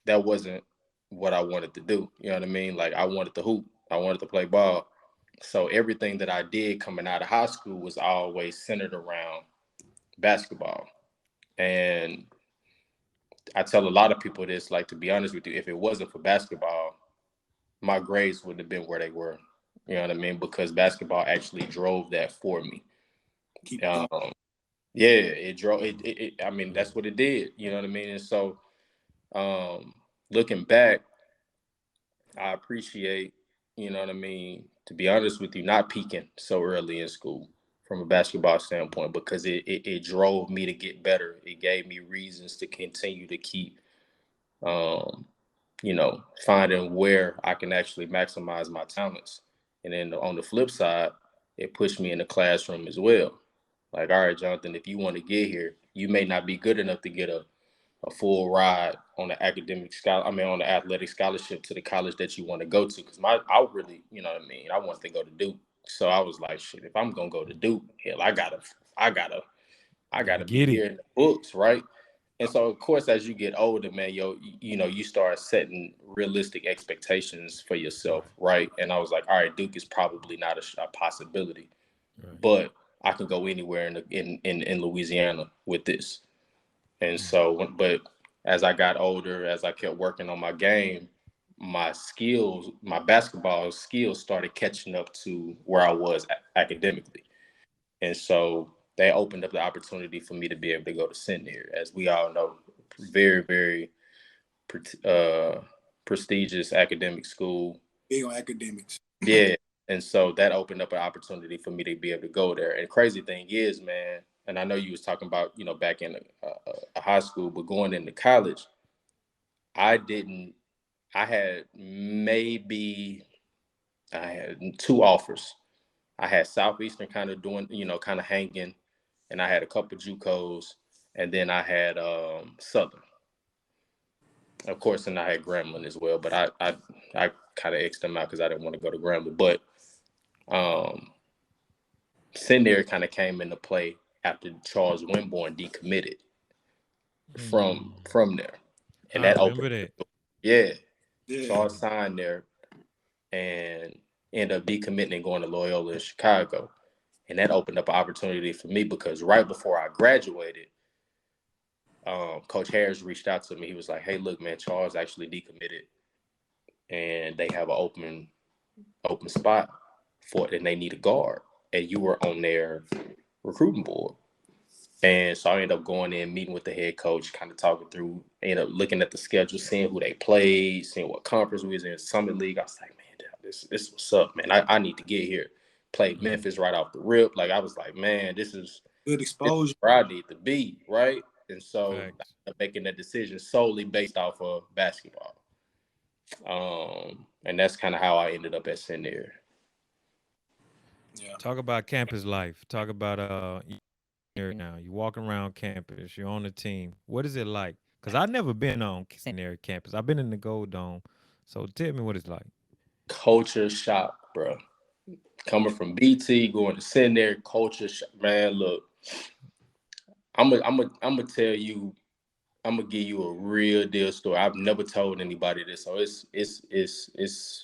that wasn't what I wanted to do. You know what I mean? Like I wanted to hoop, I wanted to play ball. So everything that I did coming out of high school was always centered around basketball. And I tell a lot of people this, like to be honest with you, if it wasn't for basketball, my grades would have been where they were. You know what I mean? Because basketball actually drove that for me. Keep Um, going. yeah, it drove it. I mean, that's what it did. You know what I mean? And so, um, looking back, I appreciate, you know what I mean, to be honest with you, not peaking so early in school from a basketball standpoint because it drove me to get better. It gave me reasons to continue to keep um, finding where I can actually maximize my talents. And then on the flip side, it pushed me in the classroom as well. Like, all right, Jonathan, if you want to get here, you may not be good enough to get a full ride on the on the athletic scholarship to the college that you want to go to. Because I really, you know what I mean, I wanted to go to Duke. So I was like, shit, if I'm gonna go to Duke, hell, I gotta, I Gotta gotta be get it. here in the books, right? And so, of course, as you get older, man, you start setting realistic expectations for yourself, Right. right? And I was like, all right, Duke is probably not a possibility. but I can go anywhere in Louisiana with this. And so, but as I got older, as I kept working on my game, my skills, my basketball skills started catching up to where I was academically. And so that opened up the opportunity for me to be able to go to Centenary, as we all know, very, very uh, prestigious academic school. Big on academics. Yeah. And so that opened up an opportunity for me to be able to go there. And crazy thing is, man, and I know you was talking about, back in a high school, but going into college, I didn't, I had maybe, I had two offers. I had Southeastern kind of doing, kind of hanging, and I had a couple JUCOs, and then I had Southern, of course, and I had Grambling as well. But I kind of X'd them out because I didn't want to go to Grambling. But Centenary kind of came into play after Charles Winborn decommitted from there, and I that remember opened. that. Yeah, Yeah. Charles signed there and ended up decommitting and going to Loyola in Chicago. And that opened up an opportunity for me because right before I graduated, Coach Harris reached out to me. He was like, "Hey, look, man, Charles actually decommitted, and they have an open spot for it, and they need a guard, and you were on their recruiting board." And so I ended up going in, meeting with the head coach, kind of talking through, ended up looking at the schedule, seeing who they played, seeing what conference we was in, Summit League. I was like, man, this what's up, man. I need to get here. Played Memphis right off the rip. Like, I was like, man, this is Good exposure. where I need to be, right? And so I ended Facts. up making that decision solely based off of basketball. And that's kind of how I ended up at Centenary. Yeah. Talk about campus life. Talk about now. You walking around campus. You're on the team. What is it like? Because I've never been on Centenary campus. I've been in the Gold Dome. So tell me what it's like. Culture shock, bro. Coming from BT, going to Centenary, culture shock. Man, look, I'm gonna tell you, I'm gonna give you a real deal story. I've never told anybody this, so it's juice.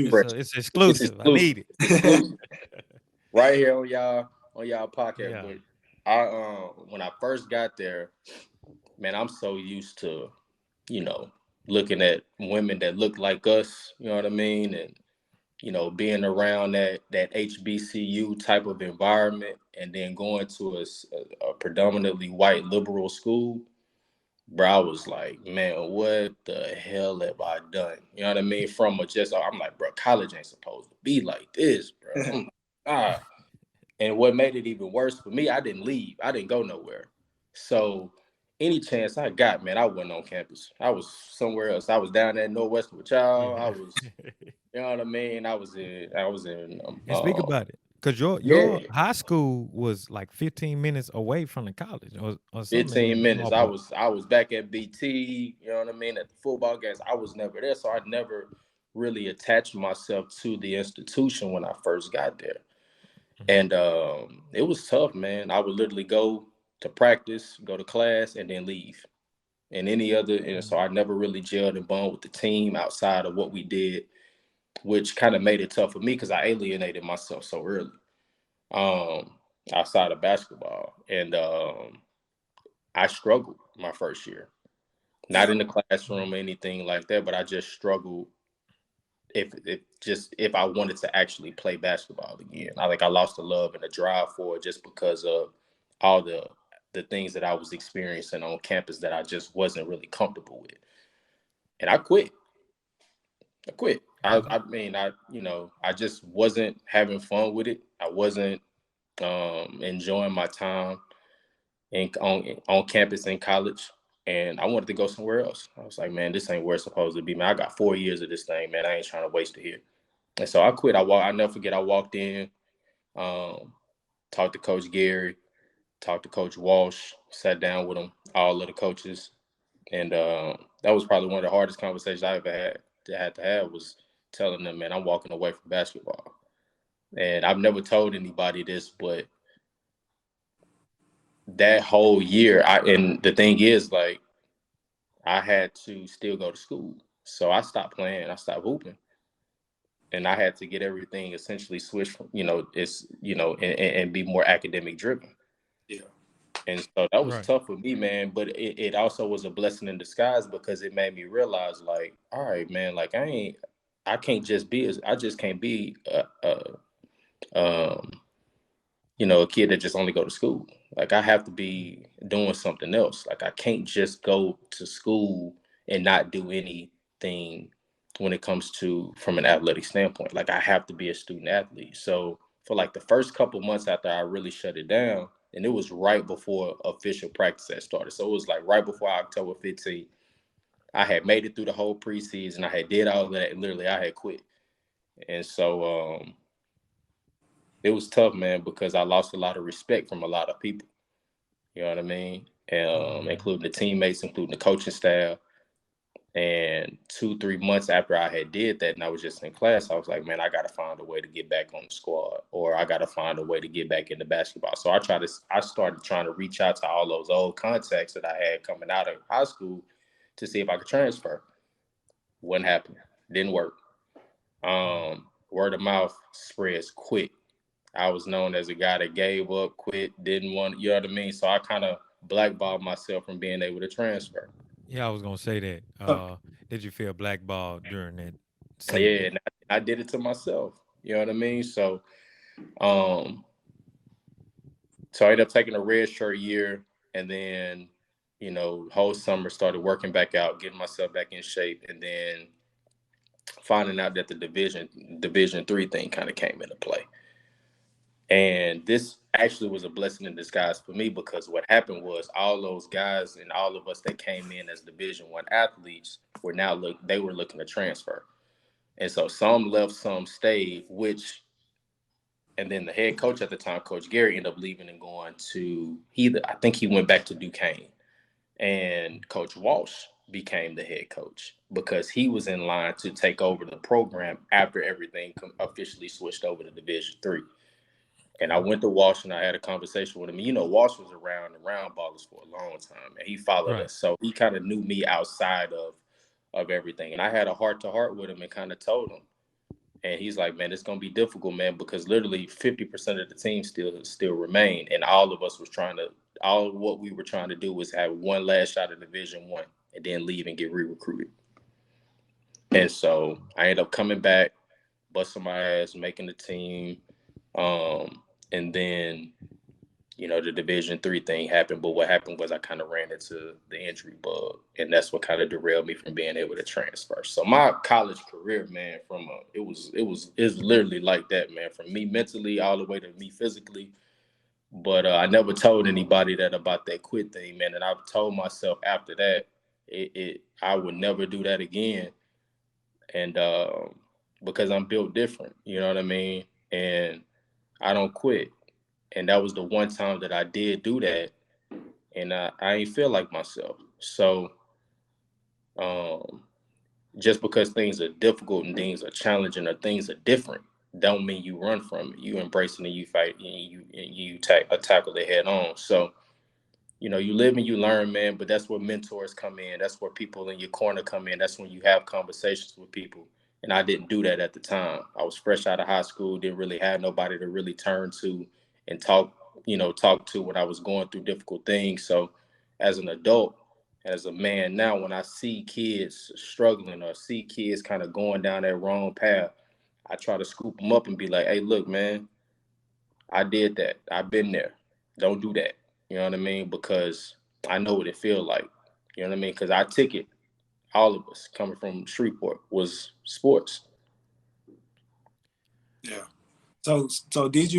fresh. It's It's exclusive. I exclusive. need it. It's exclusive right here on y'all podcast. Yeah. But I when I first got there, man, I'm so used to, you know, looking at women that look like us, you know what I mean? And, being around that HBCU type of environment and then going to a predominantly white liberal school, bro, I was like, man, what the hell have I done? You know what I mean? I'm like, bro, college ain't supposed to be like this, bro. Oh my God. And what made it even worse for me, I didn't leave. I didn't go nowhere. So any chance I got, man, I wasn't on campus. I was somewhere else. I was down there in Northwestern with y'all. I Yeah. was, you know what I mean? I was in, And speak about it. Because your yeah, high school was like 15 minutes away from the college or something in 15 that minutes. I ballpark. was back at BT, you know what I mean, at the football games. I was never there. So I never really attached myself to the institution when I first got there. And it was tough, man. I would literally go to practice, go to class, and then leave. And so I never really gelled and bond with the team outside of what we did, which kind of made it tough for me because I alienated myself so early, um, outside of basketball. And I struggled my first year, not Yeah. in the classroom or anything like that, but I just struggled if I wanted to actually play basketball again. I lost the love and the drive for it just because of all the things that I was experiencing on campus that I just wasn't really comfortable with. And I quit. I quit. I mean, I just wasn't having fun with it. I wasn't enjoying my time on campus in college, and I wanted to go somewhere else. I was like, man, this ain't where it's supposed to be, man. I got 4 years of this thing, man. I ain't trying to waste it here. And so I quit. I never forget. I walked in, um, talked to Coach Gary, talked to Coach Walsh, sat down with them, all of the coaches, and that was probably one of the hardest conversations I ever had to have was telling them, man, I'm walking away from basketball. And I've never told anybody this, but that whole year, and the thing is, like, I had to still go to school, so I stopped playing. I stopped hooping. and I had to get everything essentially switched from, it's, and be more academic driven. Yeah. And so that was Right. tough for me, man. But it also was a blessing in disguise because it made me realize, like, all right, man, like I can't just be, I just can't be, um, a kid that just only go to school. Like I have to be doing something else. Like I can't just go to school and not do anything when it comes to from an athletic standpoint. Like I have to be a student athlete. So for like the first couple months after I really shut it down, and it was right before official practice had started. So it was like right before October 15th. I had made it through the whole preseason. I had did all of that. Literally, I had quit. And so it was tough, man, because I lost a lot of respect from a lot of people. You know what I mean? Including the teammates, including the coaching staff. And 2-3 months after I had did that and I was just in class, I was like, man, I got to find a way to get back on the squad, or I got to find a way to get back into basketball. So I started trying to reach out to all those old contacts that I had coming out of high school to see if I could transfer. Wouldn't happen. Didn't work. Word of mouth spreads quick. I was known as a guy that gave up, quit, didn't want, you know what I mean? So I kind of blackballed myself from being able to transfer. Yeah, I was gonna say that. So, Did you feel blackballed during that season? Yeah, and I did it to myself. You know what I mean? Um, so I ended up taking a red shirt year, and then, whole summer started working back out, getting myself back in shape, and then finding out that the Division 3 thing kind of came into play. And this actually was a blessing in disguise for me because what happened was all those guys and all of us that came in as Division 1 athletes they were looking to transfer. And so some left, some stayed, and then the head coach at the time, Coach Gary, ended up leaving and going to I think he went back to Duquesne. And Coach Walsh became the head coach because he was in line to take over the program after everything officially switched over to Division 3. And I went to Walsh and I had a conversation with him. Walsh was around ballers for a long time, and he followed Right. us. So he kind of knew me outside of everything. And I had a heart to heart with him and kind of told him. And he's like, man, it's gonna be difficult, man, because literally 50% of the team still remain. And all what we were trying to do was have one last shot at Division 1 and then leave and get re-recruited. And so I ended up coming back, busting my ass, making the team. And then, the Division 3 thing happened. But what happened was I kind of ran into the injury bug, and that's what kind of derailed me from being able to transfer. So my college career, man, it's literally like that, man, from me mentally all the way to me physically. But I never told anybody that about that quit thing, man. And I've told myself after that, I would never do that again. And because I'm built different, you know what I mean? And I don't quit. And that was the one time that I did do that, and I ain't feel like myself. So um, just because things are difficult and things are challenging or things are different, don't mean you run from it. You embrace it and you fight and you tackle it head on. So you live and you learn, man. But that's where mentors come in. That's where people in your corner come in. That's when you have conversations with people. And I didn't do that at the time. I was fresh out of high school, didn't really have nobody to really turn to and talk to when I was going through difficult things. So as an adult, as a man now, when I see kids struggling or see kids kind of going down that wrong path, I try to scoop them up and be like, hey, look, man, I did that. I've been there. Don't do that. You know what I mean? Because I know what it feels like. You know what I mean? Because our ticket, all of us coming from Shreveport, was sports. yeah. So did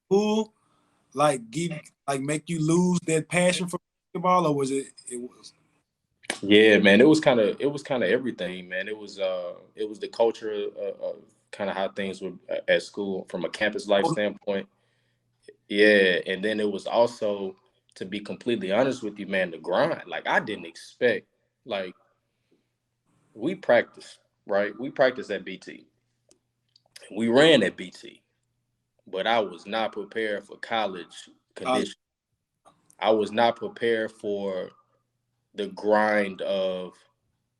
school make you lose that passion for basketball, or was it was? Yeah, man. It was kind of everything, man. It was the culture of kind of how things were at school from a campus life standpoint. Yeah, and then it was also, to be completely honest with you, man, the grind. Like I didn't expect, like we practiced, right? We practiced at BT. We ran at BT, but I was not prepared for college conditions. I was not prepared for the grind of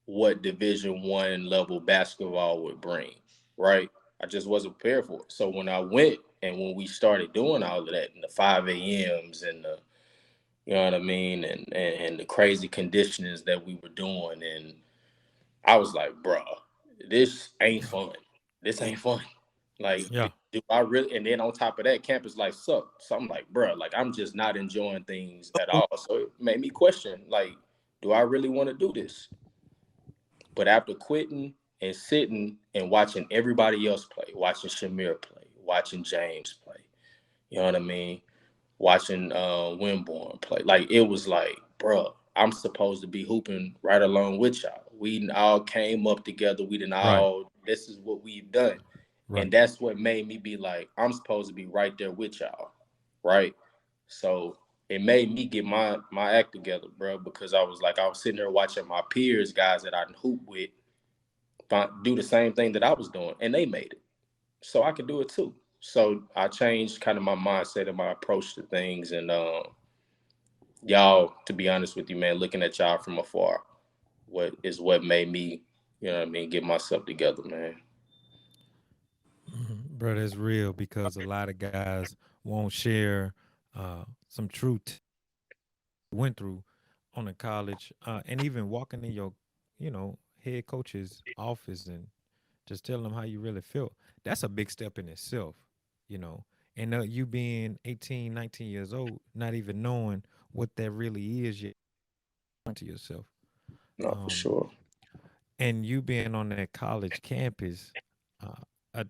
what Division 1 level basketball would bring. right? I just wasn't prepared for it. So when I went and when we started doing all of that, and the 5 a.m.s and the, you know what I mean, and the crazy conditionings that we were doing, and I was like, bruh, this ain't fun. This ain't fun. Like, Yeah. do I really? And then on top of that, campus life sucked. So I'm like, bruh, like I'm just not enjoying things at all. So it made me question, like, do I really want to do this? But after quitting and sitting and watching everybody else play, watching Shamir play, watching James play, you know what I mean? Watching Winborn play. Like it was like, bro, I'm supposed to be hooping right along with y'all. We all came up together. We didn't Right. all, this is what we've done. Right. And that's what made me be like, I'm supposed to be right there with y'all. Right. So it made me get my act together, bro, because I was sitting there watching my peers, guys that I hoop with, do the same thing that I was doing, and they made it. So I could do it too. So I changed kind of my mindset and my approach to things. And y'all, to be honest with you, man, looking at y'all from afar, what made me, you know what I mean, get myself together, man. Bro, that's real because a lot of guys won't share some truth went through on the college, and even walking in your, head coach's office and just telling them how you really feel. That's a big step in itself, you know. And you being 18, 19 years old, not even knowing what that really is yet to yourself. No, for Um, sure. and you being on that college campus, uh, uh,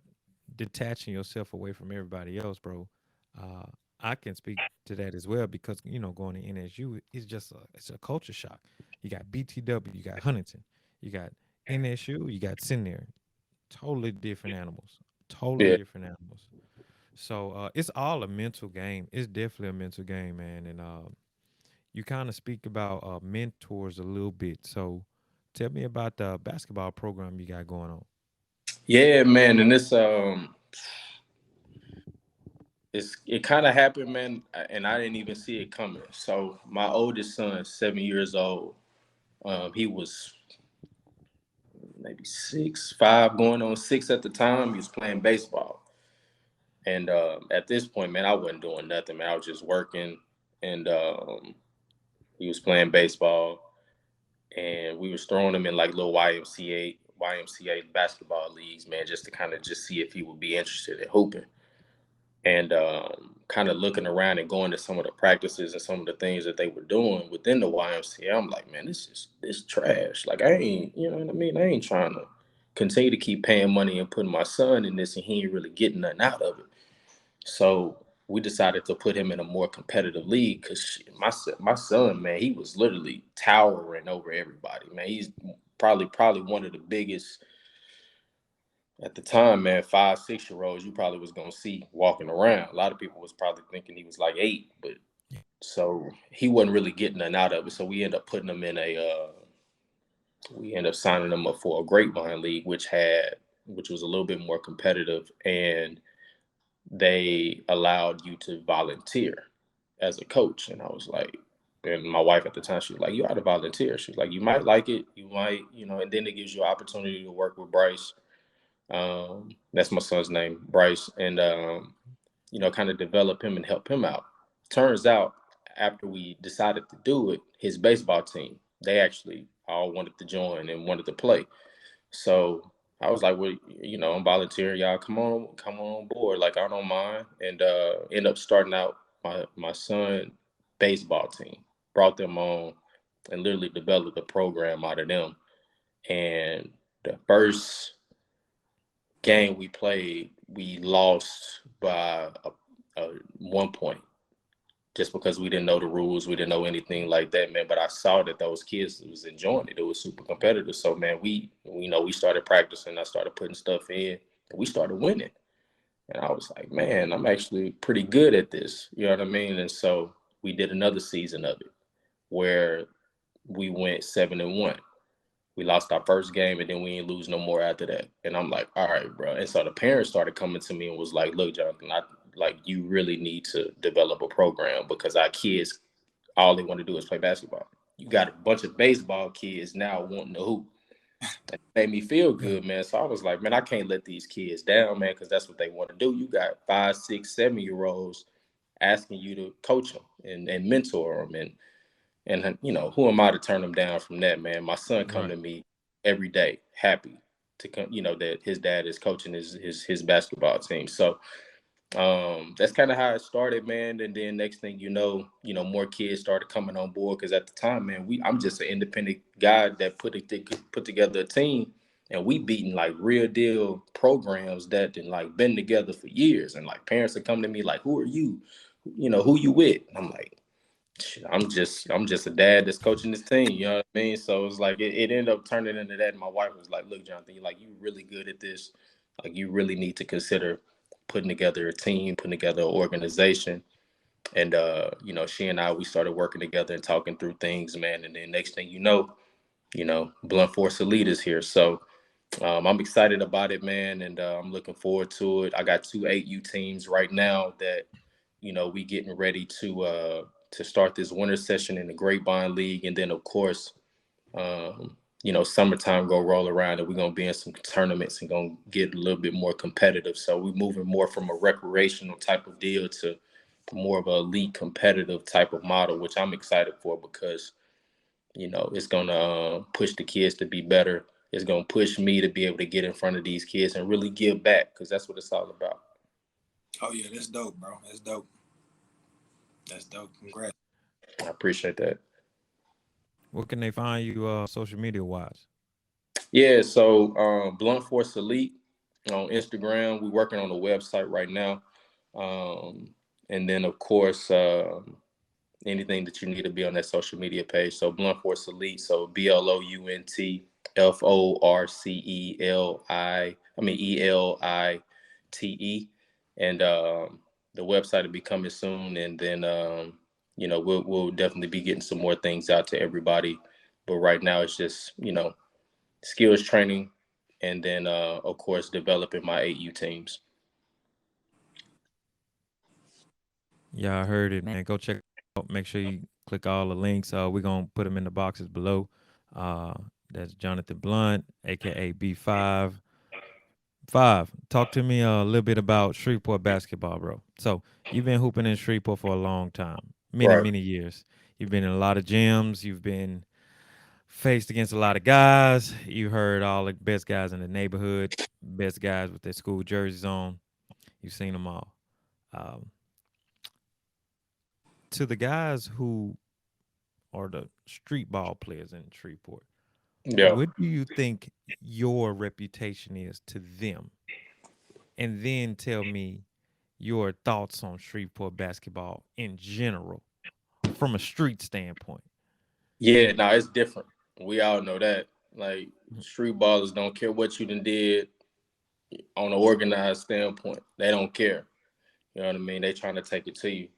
detaching yourself away from everybody else, bro. Uh, I can speak to that as well because going to NSU is just it's a culture shock. You got BTW, you got Huntington, you got NSU, you got Centenary, totally different animals, totally Yeah. different animals. So it's all a mental game. It's definitely a mental game, man. And you kind of speak about mentors a little bit. So tell me about the basketball program you got going on. Yeah, man. And it kind of happened, man, and I didn't even see it coming. So my oldest son, 7 years old, he was maybe 6'5", going on 6 at the time. He was playing baseball. And at this point, man, I wasn't doing nothing, man. I was just working, and he was playing baseball, and we was throwing him in like little YMCA basketball leagues, man, just to kind of just see if he would be interested in hooping. And kind of looking around and going to some of the practices and some of the things that they were doing within the YMCA, I'm like, man, this trash. Like I ain't, you know what I mean? I ain't trying to continue to keep paying money and putting my son in this, and he ain't really getting nothing out of it. So we decided to put him in a more competitive league because my son, man, he was literally towering over everybody. Man, he's probably one of the biggest at the time, man. 5, 6 year olds you probably was gonna see walking around. A lot of people was probably thinking he was like 8, but so he wasn't really getting nothing out of it. So we ended up putting him in we ended up signing him up for a grapevine league, which was a little bit more competitive, and they allowed you to volunteer as a coach. And I was like, and my wife at the time, she was like, you ought to volunteer. She's like, you might like it, you might, and then it gives you an opportunity to work with Bryce. That's my son's name, Bryce, and kind of develop him and help him out. Turns out, after we decided to do it, his baseball team, they actually all wanted to join and wanted to play. So I was like, well, I'm volunteering. Y'all come on board. Like, I don't mind. And end up starting out my son baseball team, brought them on and literally developed a program out of them. And the first game we played, we lost by 1 point just because we didn't know the rules. We didn't know anything like that, man. But I saw that those kids was enjoying it. It was super competitive. So, man, we started practicing. I started putting stuff in, and we started winning. And I was like, man, I'm actually pretty good at this. You know what I mean? And so we did another season of it where we went 7-1. We lost our first game, and then we didn't lose no more after that. And I'm like, all right, bro. And so the parents started coming to me and was like, look, Jonathan, you really need to develop a program because our kids, all they want to do is play basketball. You got a bunch of baseball kids now wanting to hoop. It made me feel good, man. So I was like, man, I can't let these kids down, man, because that's what they want to do. You got 5, 6, 7 year olds asking you to coach them and mentor them, and who am I to turn them down from that, man? My son come Right. to me every day, happy to come, that his dad is coaching his basketball team. So that's kind of how it started, man. And then next thing more kids started coming on board because at the time, man, I'm just an independent guy that put together a team, and we beating like real deal programs that like been together for years. And like parents would come to me like, "Who are you? Who you with?" And I'm like, "Shit, I'm just a dad that's coaching this team." You know what I mean? So it's like it ended up turning into that. And my wife was like, "Look, Jonathan, you really good at this. Like you really need to consider putting together a team, putting together an organization." And she and I, we started working together and talking through things, man. And then next thing Blunt Force Elite is here. So I'm excited about it, man, and I'm looking forward to it. I got 2 8U teams right now that we getting ready to start this winter session in the Grapevine League, and then of course, summertime go roll around, and we're gonna be in some tournaments and gonna get a little bit more competitive. So we're moving more from a recreational type of deal to more of a elite competitive type of model, which I'm excited for because it's gonna push the kids to be better. It's gonna push me to be able to get in front of these kids and really give back because that's what it's all about. Oh yeah, that's dope, bro. That's dope. That's dope. Congrats. I appreciate that. Where can they find you social media wise? Yeah, so Blunt Force Elite on Instagram. We're working on the website right now. And then, of course, anything that you need to be on that social media page. So Blunt Force Elite. So BLOUNTFORCELITE. And the website will be coming soon. And then, we'll definitely be getting some more things out to everybody. But right now, it's just, skills training, and then of course developing my 8U teams. Yeah, I heard it, man. Go check it out. Make sure you click all the links. We're gonna put them in the boxes below. Uh, that's Jonathan Blount, aka B5. Five. Talk to me a little bit about Shreveport basketball, bro. So you've been hooping in Shreveport for a long time, many, Right. many years. You've been in a lot of gyms. You've been faced against a lot of guys. You heard all the best guys in the neighborhood, best guys with their school jerseys on. You've seen them all. Um, to the guys who are the street ball players in Shreveport, Yeah. what do you think your reputation is to them? And then tell me your thoughts on Shreveport basketball in general from a street standpoint. Yeah, no, it's different. We all know that. Like Mhm. street ballers don't care what you done did on an organized standpoint. They don't care. You know what I mean? They trying to take it to you.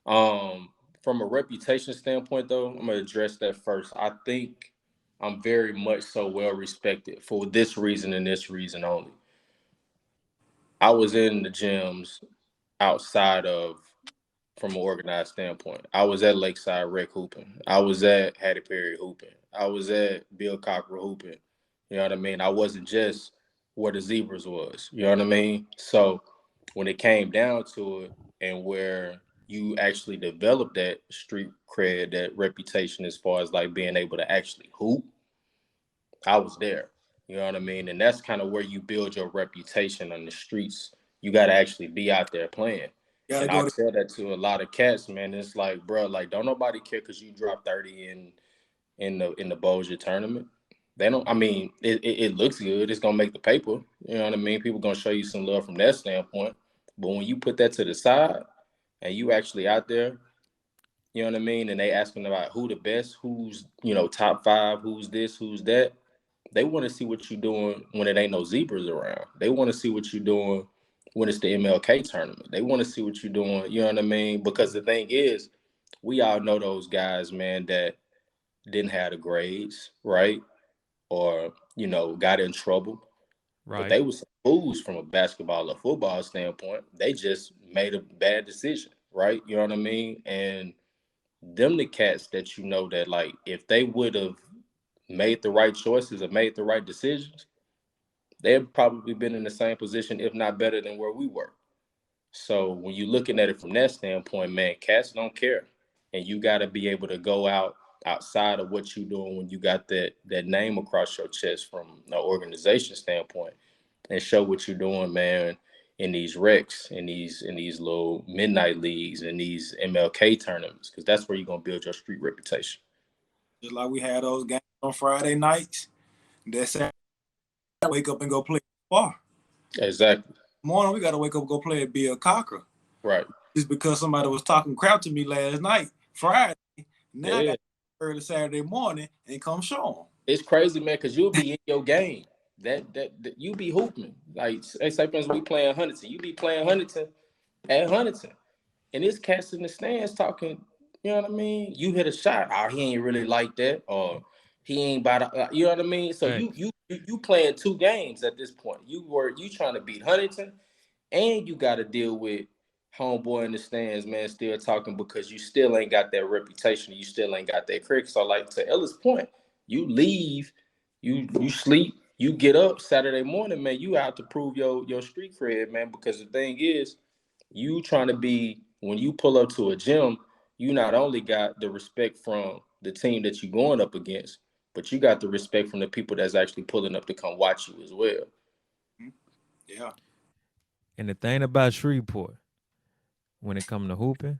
Um, from a reputation standpoint, though, I'm gonna address that first. I think I'm very much so well respected for this reason and this reason only. I was in the gyms outside of from an organized standpoint. I was at Lakeside Rec hooping. I was at Hattie Perry hooping. I was at Bill Cockrell hooping. You know what I mean? I wasn't just where the Zebras was. You know what I mean? So when it came down to it and where you actually develop that street cred, that reputation as far as like being able to actually hoop, I was there. You know what I mean? And that's kind of where you build your reputation on the streets. You got to actually be out there playing. Gotta And I go to. tell that to a lot of cats, man. It's like, bro, like don't nobody care because you drop 30 in the Bossier tournament. They don't. I mean, it looks good. It's gonna make the paper. You know what I mean? People gonna show you some love from that standpoint. But when you put that to the side and you actually out there, you know what I mean? And they asking about who the best, who's top five, who's this, who's that. They want to see what you're doing when it ain't no zebras around. They want to see what you're doing when it's the MLK tournament. They want to see what you're doing. You know what I mean? Because the thing is, we all know those guys, man, that didn't have the grades, right? Or, got in trouble. But Right. they was fools from a basketball or football standpoint. They just made a bad decision, right? You know what I mean? And them the cats that that like if they would have made the right choices or made the right decisions, they've probably been in the same position, if not better than where we were. So when you're looking at it from that standpoint, man, cats don't care, and you got to be able to go outside of what you're doing when you got that name across your chest from an organization standpoint, and show what you're doing, man, in these recs, in these little midnight leagues, and these MLK tournaments, because that's where you're gonna build your street reputation. Just like we had those games on Friday nights. That Saturday, wake up and go play bar. Exactly. Morning, we got to wake up and go play at Bill Cocker. Right. Just because somebody was talking crap to me last night, Friday. Now I got to early Saturday morning and come show them. It's crazy, man, because you'll be in your game. That you be hooping. Like, say for instance, we playing Huntington. You be playing Huntington at Huntington. And this cat's in the stands talking, you know what I mean? You hit a shot. Oh, he ain't really like that. Or he ain't about to, you know what I mean? So you playing two games at this point. You trying to beat Huntington, and you got to deal with homeboy in the stands, man, still talking because you still ain't got that reputation. You still ain't got that crick. So, like, to Ella's point, you leave, you sleep, you get up Saturday morning, man, you out to prove your street cred, man, because the thing is, you trying to be, when you pull up to a gym, you not only got the respect from the team that you're going up against, but you got the respect from the people that's actually pulling up to come watch you as well. Yeah. And the thing about Shreveport, when it come to hooping,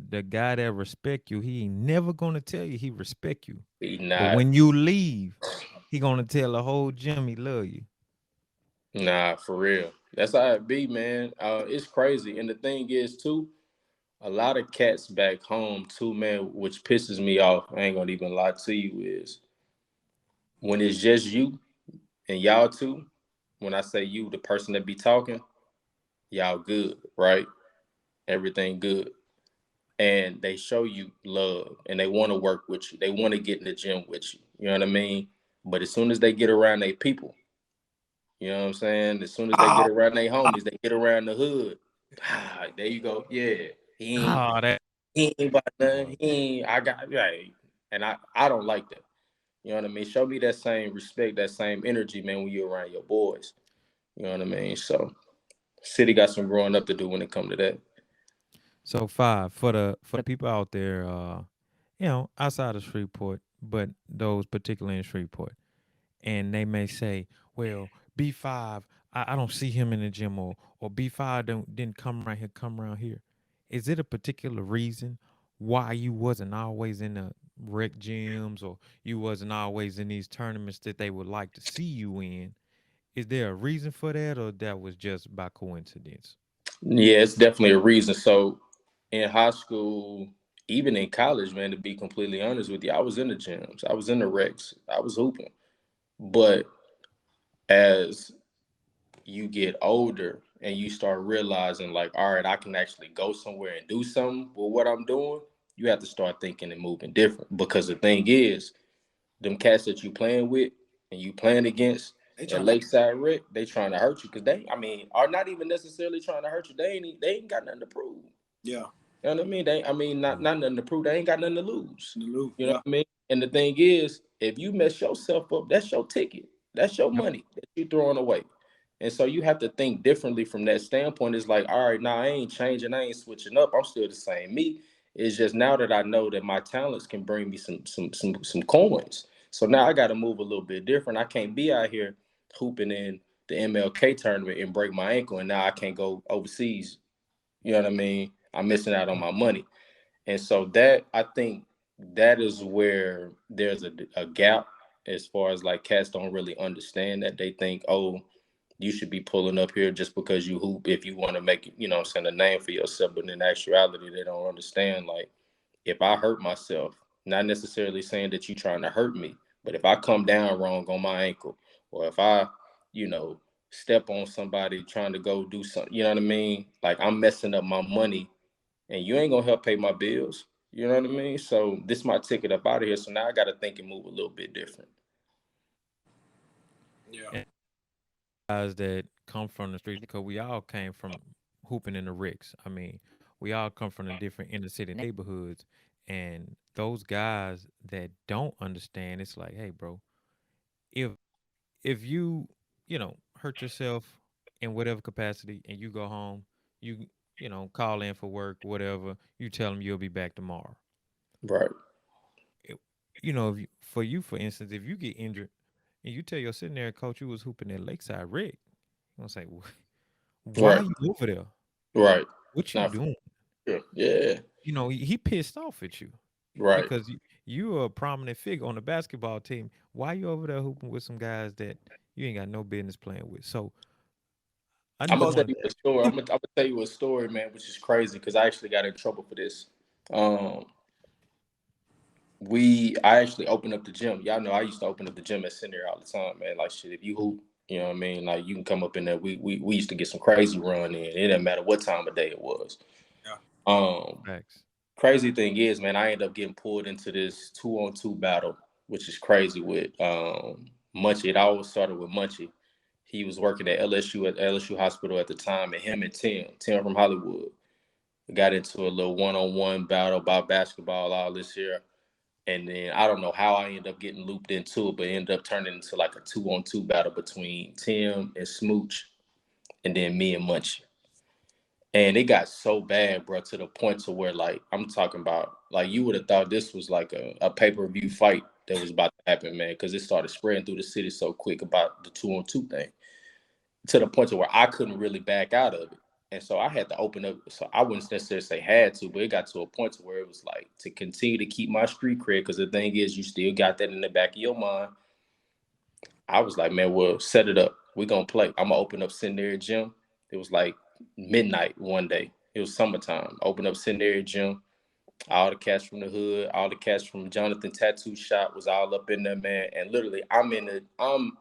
the guy that respect you, he ain't never gonna tell you he respect you. He But not. when you leave, he gonna tell the whole gym he love you. Nah, for real. That's how it be, man. It's crazy. And the thing is, too, a lot of cats back home, too, man, which pisses me off, I ain't gonna even lie to you, is when it's just you and y'all two, when I say you, the person that be talking, y'all good, right? Everything good. And they show you love and they want to work with you. They want to get in the gym with you. You know what I mean? But as soon as they get around their people, you know what I'm saying? As soon as they get around their homies, they get around the hood. There you go. Yeah. Oh, that He ain't about nothing. He ain't, I got, right. And I don't like that. You know what I mean? Show me that same respect, that same energy, man, when you're around your boys. You know what I mean? So city got some growing up to do when it come to that. so five for the people out there, outside of Shreveport, but those particularly in Shreveport, and they may say, "Well, B5, I don't see him in the gym, or B5 didn't come around here, come around here." Is it a particular reason why you wasn't always in the rec gyms, or you wasn't always in these tournaments that they would like to see you in? Is there a reason for that, or that was just by coincidence? Yeah, it's definitely a reason. So in high school, even in college, man, to be completely honest with you, I was in the gyms, I was in the recs, I was hooping. But as you get older and you start realizing, like, all right, I can actually go somewhere and do something with what I'm doing, you have to start thinking and moving different. Because the thing is, them cats that you playing with and you playing against at Lakeside Rec, they trying to hurt you because they, I mean, are not even necessarily trying to hurt you. They ain't got nothing to prove. Yeah. You know what I mean? Not nothing to prove. They ain't got nothing to lose. You know Yeah. what I mean? And the thing is, if you mess yourself up, that's your ticket. That's your Yep. money that you throwing away. And so you have to think differently from that standpoint. It's like, all right, now I ain't changing, I ain't switching up. I'm still the same me. It's just now that I know that my talents can bring me some coins. So now I got to move a little bit different. I can't be out here hooping in the MLK tournament and break my ankle, and now I can't go overseas. You know what I mean? I'm missing out on my money. And so that, I think that is where there's a gap as far as, like, cats don't really understand that. They think, oh, you should be pulling up here just because you hoop if you want to make it, you know what I'm saying, a name for yourself. But in actuality, they don't understand, like, if I hurt myself, not necessarily saying that you trying to hurt me, but if I come down wrong on my ankle, or if I, you know, step on somebody trying to go do something, you know what I mean? Like, I'm messing up my money and you ain't gonna help pay my bills. You know what I mean? So this is my ticket up out of here. So now I gotta think and move a little bit different. Yeah. And guys that come from the streets, because we all came from hooping in the Ricks. I mean, we all come from the different inner city neighborhoods, And those guys that don't understand, it's like, hey, bro, if you hurt yourself in whatever capacity and you go home, you call in for work, whatever, you tell them you'll be back tomorrow. Right. It- if you, for instance, if you get injured and you tell your sitting there coach you was hooping at Lakeside Rick, I'm gonna say, why Right. you over there? Right. What you Not for doing? sure. Yeah. He pissed off at you Right. because you are a prominent figure on the basketball team. Why you over there hooping with some guys that you ain't got no business playing with? So I I'm just gonna tell wanted you a story. I'm gonna tell you a story, man, which is crazy because I actually got in trouble for this. Um, I actually opened up the gym. Y'all know I used to open up the gym at Centenary all the time, man. Like shit, if you hoop, you know what I mean. Like you can come up in there. We used to get some crazy run in. It didn't matter what time of day it was. Yeah. facts. Crazy thing is, man, I ended up getting pulled into this 2-on-2 battle, which is crazy with Munchie. It always started with Munchie. He was working at LSU Hospital at the time, and him and Tim from Hollywood, got into a little one-on-one battle about basketball all this year. And then I don't know how I ended up getting looped into it, but it ended up turning into like a 2-on-2 battle between Tim and Smooch, and then me and Munchie. And it got so bad, bro, to the point to where, like, I'm talking about, like, you would have thought this was like a pay-per-view fight that was about to happen, man, because it started spreading through the city so quick about the 2-on-2 thing, to the point to where I couldn't really back out of it. And so I had to open up. So I wouldn't necessarily say had to, but it got to a point to where it was like to continue to keep my street cred, because the thing is, you still got that in the back of your mind. I was like, man, well, set it up. We're going to play. I'm going to open up Centenary Gym. It was like midnight one day. It was summertime. Open up Centenary Gym. All the cats from the hood, all the cats from Jonathan Tattoo Shop was all up in there, man. And literally, I'm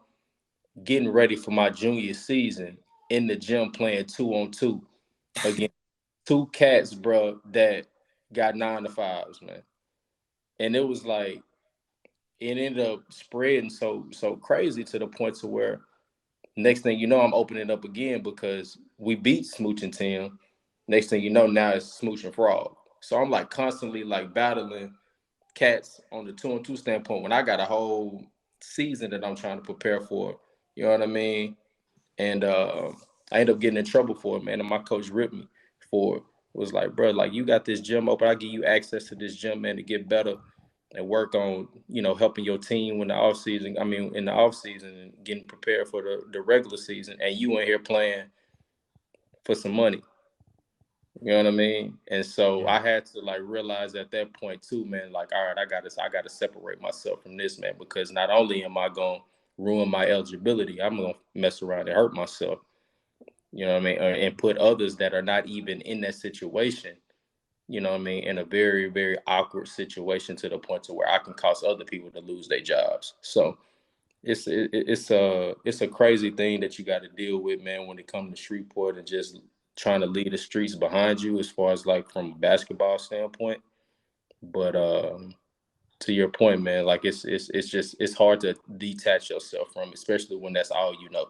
getting ready for my junior season in the gym playing 2-on-2 against two cats, bro, that got 9 to 5s, man. And it was like it ended up spreading so crazy to the point to where next thing you know, I'm opening up again because we beat Smooch and Tim. Next thing you know, now it's Smooch and Frog. So I'm like constantly like battling cats on the 2-on-2 standpoint when I got a whole season that I'm trying to prepare for. You know what I mean? And I ended up getting in trouble for it, man. And my coach ripped me for it. It was like, bro, like you got this gym open. I give you access to this gym, man, to get better and work on, helping your team when the off season. I mean, in the off season and getting prepared for the regular season. And you in here playing for some money. You know what I mean? And so Yeah. I had to like realize at that point too, man, like, all right, I gotta separate myself from this, man, because not only am I gonna ruin my eligibility, I'm gonna mess around and hurt myself. You know what I mean? And put others that are not even in that situation, you know what I mean, in a very, very awkward situation to the point to where I can cause other people to lose their jobs. So it's a crazy thing that you got to deal with, man, when it comes to Shreveport and just trying to leave the streets behind you as far as like from a basketball standpoint. But to your point, man, like it's just it's hard to detach yourself from, especially when that's all you know.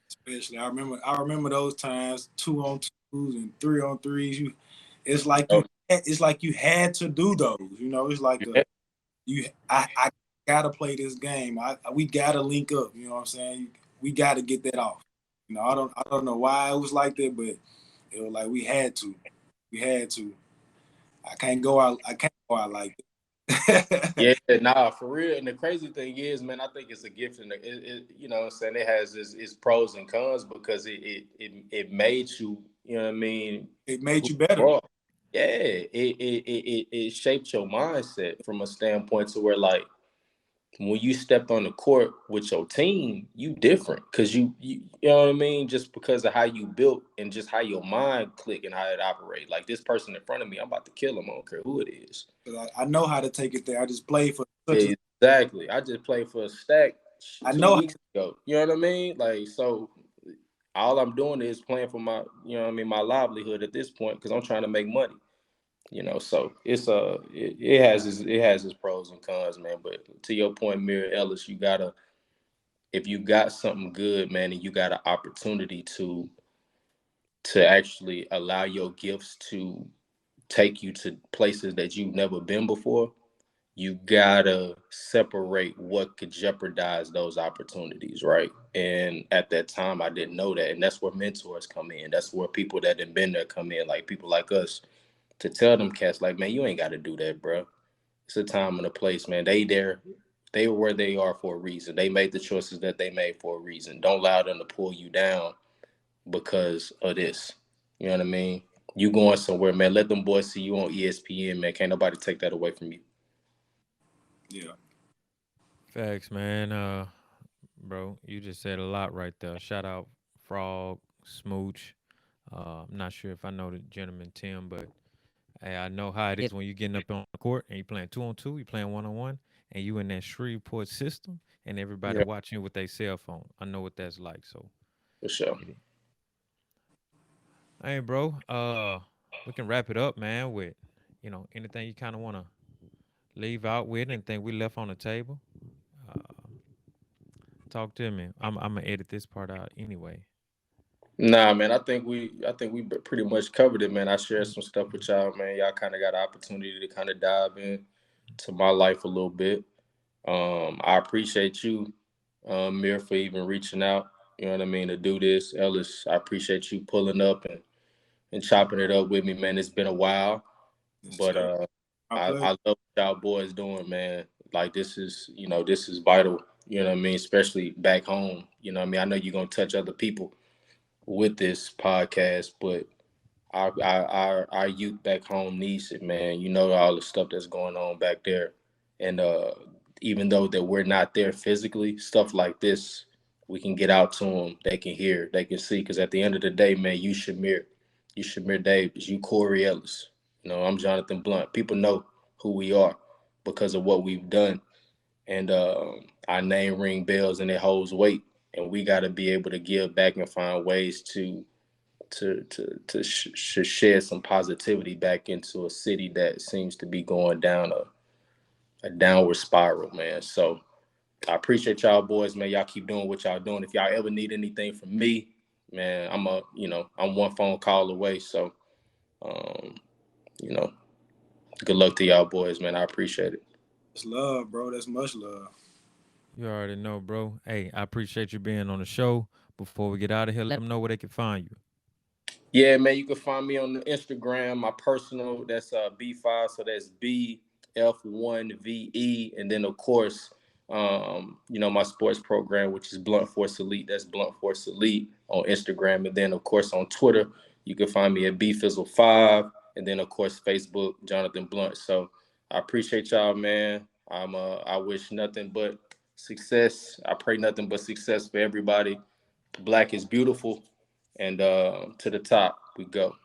Especially, I remember those times, 2-on-2s and 3-on-3s. It's like Oh, you had to do those. It's like yeah, I gotta play this game. We gotta link up. You know what I'm saying? We gotta get that off. I don't know why it was like that, but it was like we had to. We had to. I can't go out like that. yeah, nah, for real. And the crazy thing is, man, I think it's a gift, and you know what I'm saying, it has its pros and cons because it made you, you know what I mean, It made who you you better. are. Yeah, it shaped your mindset from a standpoint to where, like, when you stepped on the court with your team, you different because you know what I mean, just because of how you built and just how your mind click and how it operate. Like this person in front of me, I'm about to kill him. I don't care who it is. 'Cause I know how to take it there. I just played for such a. Exactly. I just played for a stack I two know. weeks ago. You know what I mean? Like, so all I'm doing is playing for my, you know what I mean, my livelihood at this point because I'm trying to make money. So it has its pros and cons, man. But to your point, Mir Ellis, you gotta, if you got something good, man, and you got an opportunity to actually allow your gifts to take you to places that you've never been before, you gotta separate what could jeopardize those opportunities, right? And at that time, I didn't know that, and that's where mentors come in. That's where people that have been there come in, like people like us, to tell them cats like, man, you ain't got to do that, bro. It's a time and a place, man. They were where they are for a reason. They made the choices that they made for a reason. Don't allow them to pull you down because of this. You know what I mean? You going somewhere, man. Let them boys see you on ESPN, man. Can't nobody take that away from you. Yeah. Facts, man. Bro, you just said a lot right there. Shout out Frog, Smooch. I'm not sure if I know the gentleman Tim, but hey, I know how it is when you getting up on the court and you playing 2-on-2, you playing 1-on-1, and you in that Shreveport system, and everybody Yeah, watching you with their cell phone. I know what that's like. So, for sure. get it. Hey, bro. We can wrap it up, man. With anything you kind of want to leave out with, anything we left on the table. Uh, Talk to me. I'm gonna edit this part out anyway. Nah, man. I think we pretty much covered it, man. I shared some stuff with y'all, man. Y'all kind of got an opportunity to kind of dive in to my life a little bit. I appreciate you, Mir, for even reaching out. You know what I mean, to do this. Ellis, I appreciate you pulling up and chopping it up with me, man. It's been a while, Yes, but sir. My I pleasure. love what y'all boys doing, man. Like this is vital. You know what I mean, especially back home. You know what I mean. I know you're gonna touch other people with this podcast, but our youth back home needs it, man. You know all the stuff that's going on back there, and even though that we're not there physically, stuff like this we can get out to them. They can hear, they can see. Because at the end of the day, man, you Shamir Davis, you Corey Ellis. You know, I'm Jonathan Blount. People know who we are because of what we've done, and our name ring bells and it holds weight. And we got to be able to give back and find ways to shed some positivity back into a city that seems to be going down a downward spiral, man. So I appreciate y'all boys, man. Y'all keep doing what y'all doing. If y'all ever need anything from me, man, I'm one phone call away. So um, you know, good luck to y'all boys, man. I appreciate it. That's love, bro. That's much love. You already know, bro. Hey, I appreciate you being on the show. Before we get out of here, let them know where they can find you. Yeah, man, you can find me on the Instagram, my personal, that's B5, so that's BF1VE. And then, of course, my sports program, which is Blunt Force Elite. That's Blunt Force Elite on Instagram. And then, of course, on Twitter, you can find me at BFizzle5. And then, of course, Facebook, Jonathan Blunt. So I appreciate y'all, man. I wish nothing but success. I pray nothing but success for everybody. Black is beautiful. And to the top we go.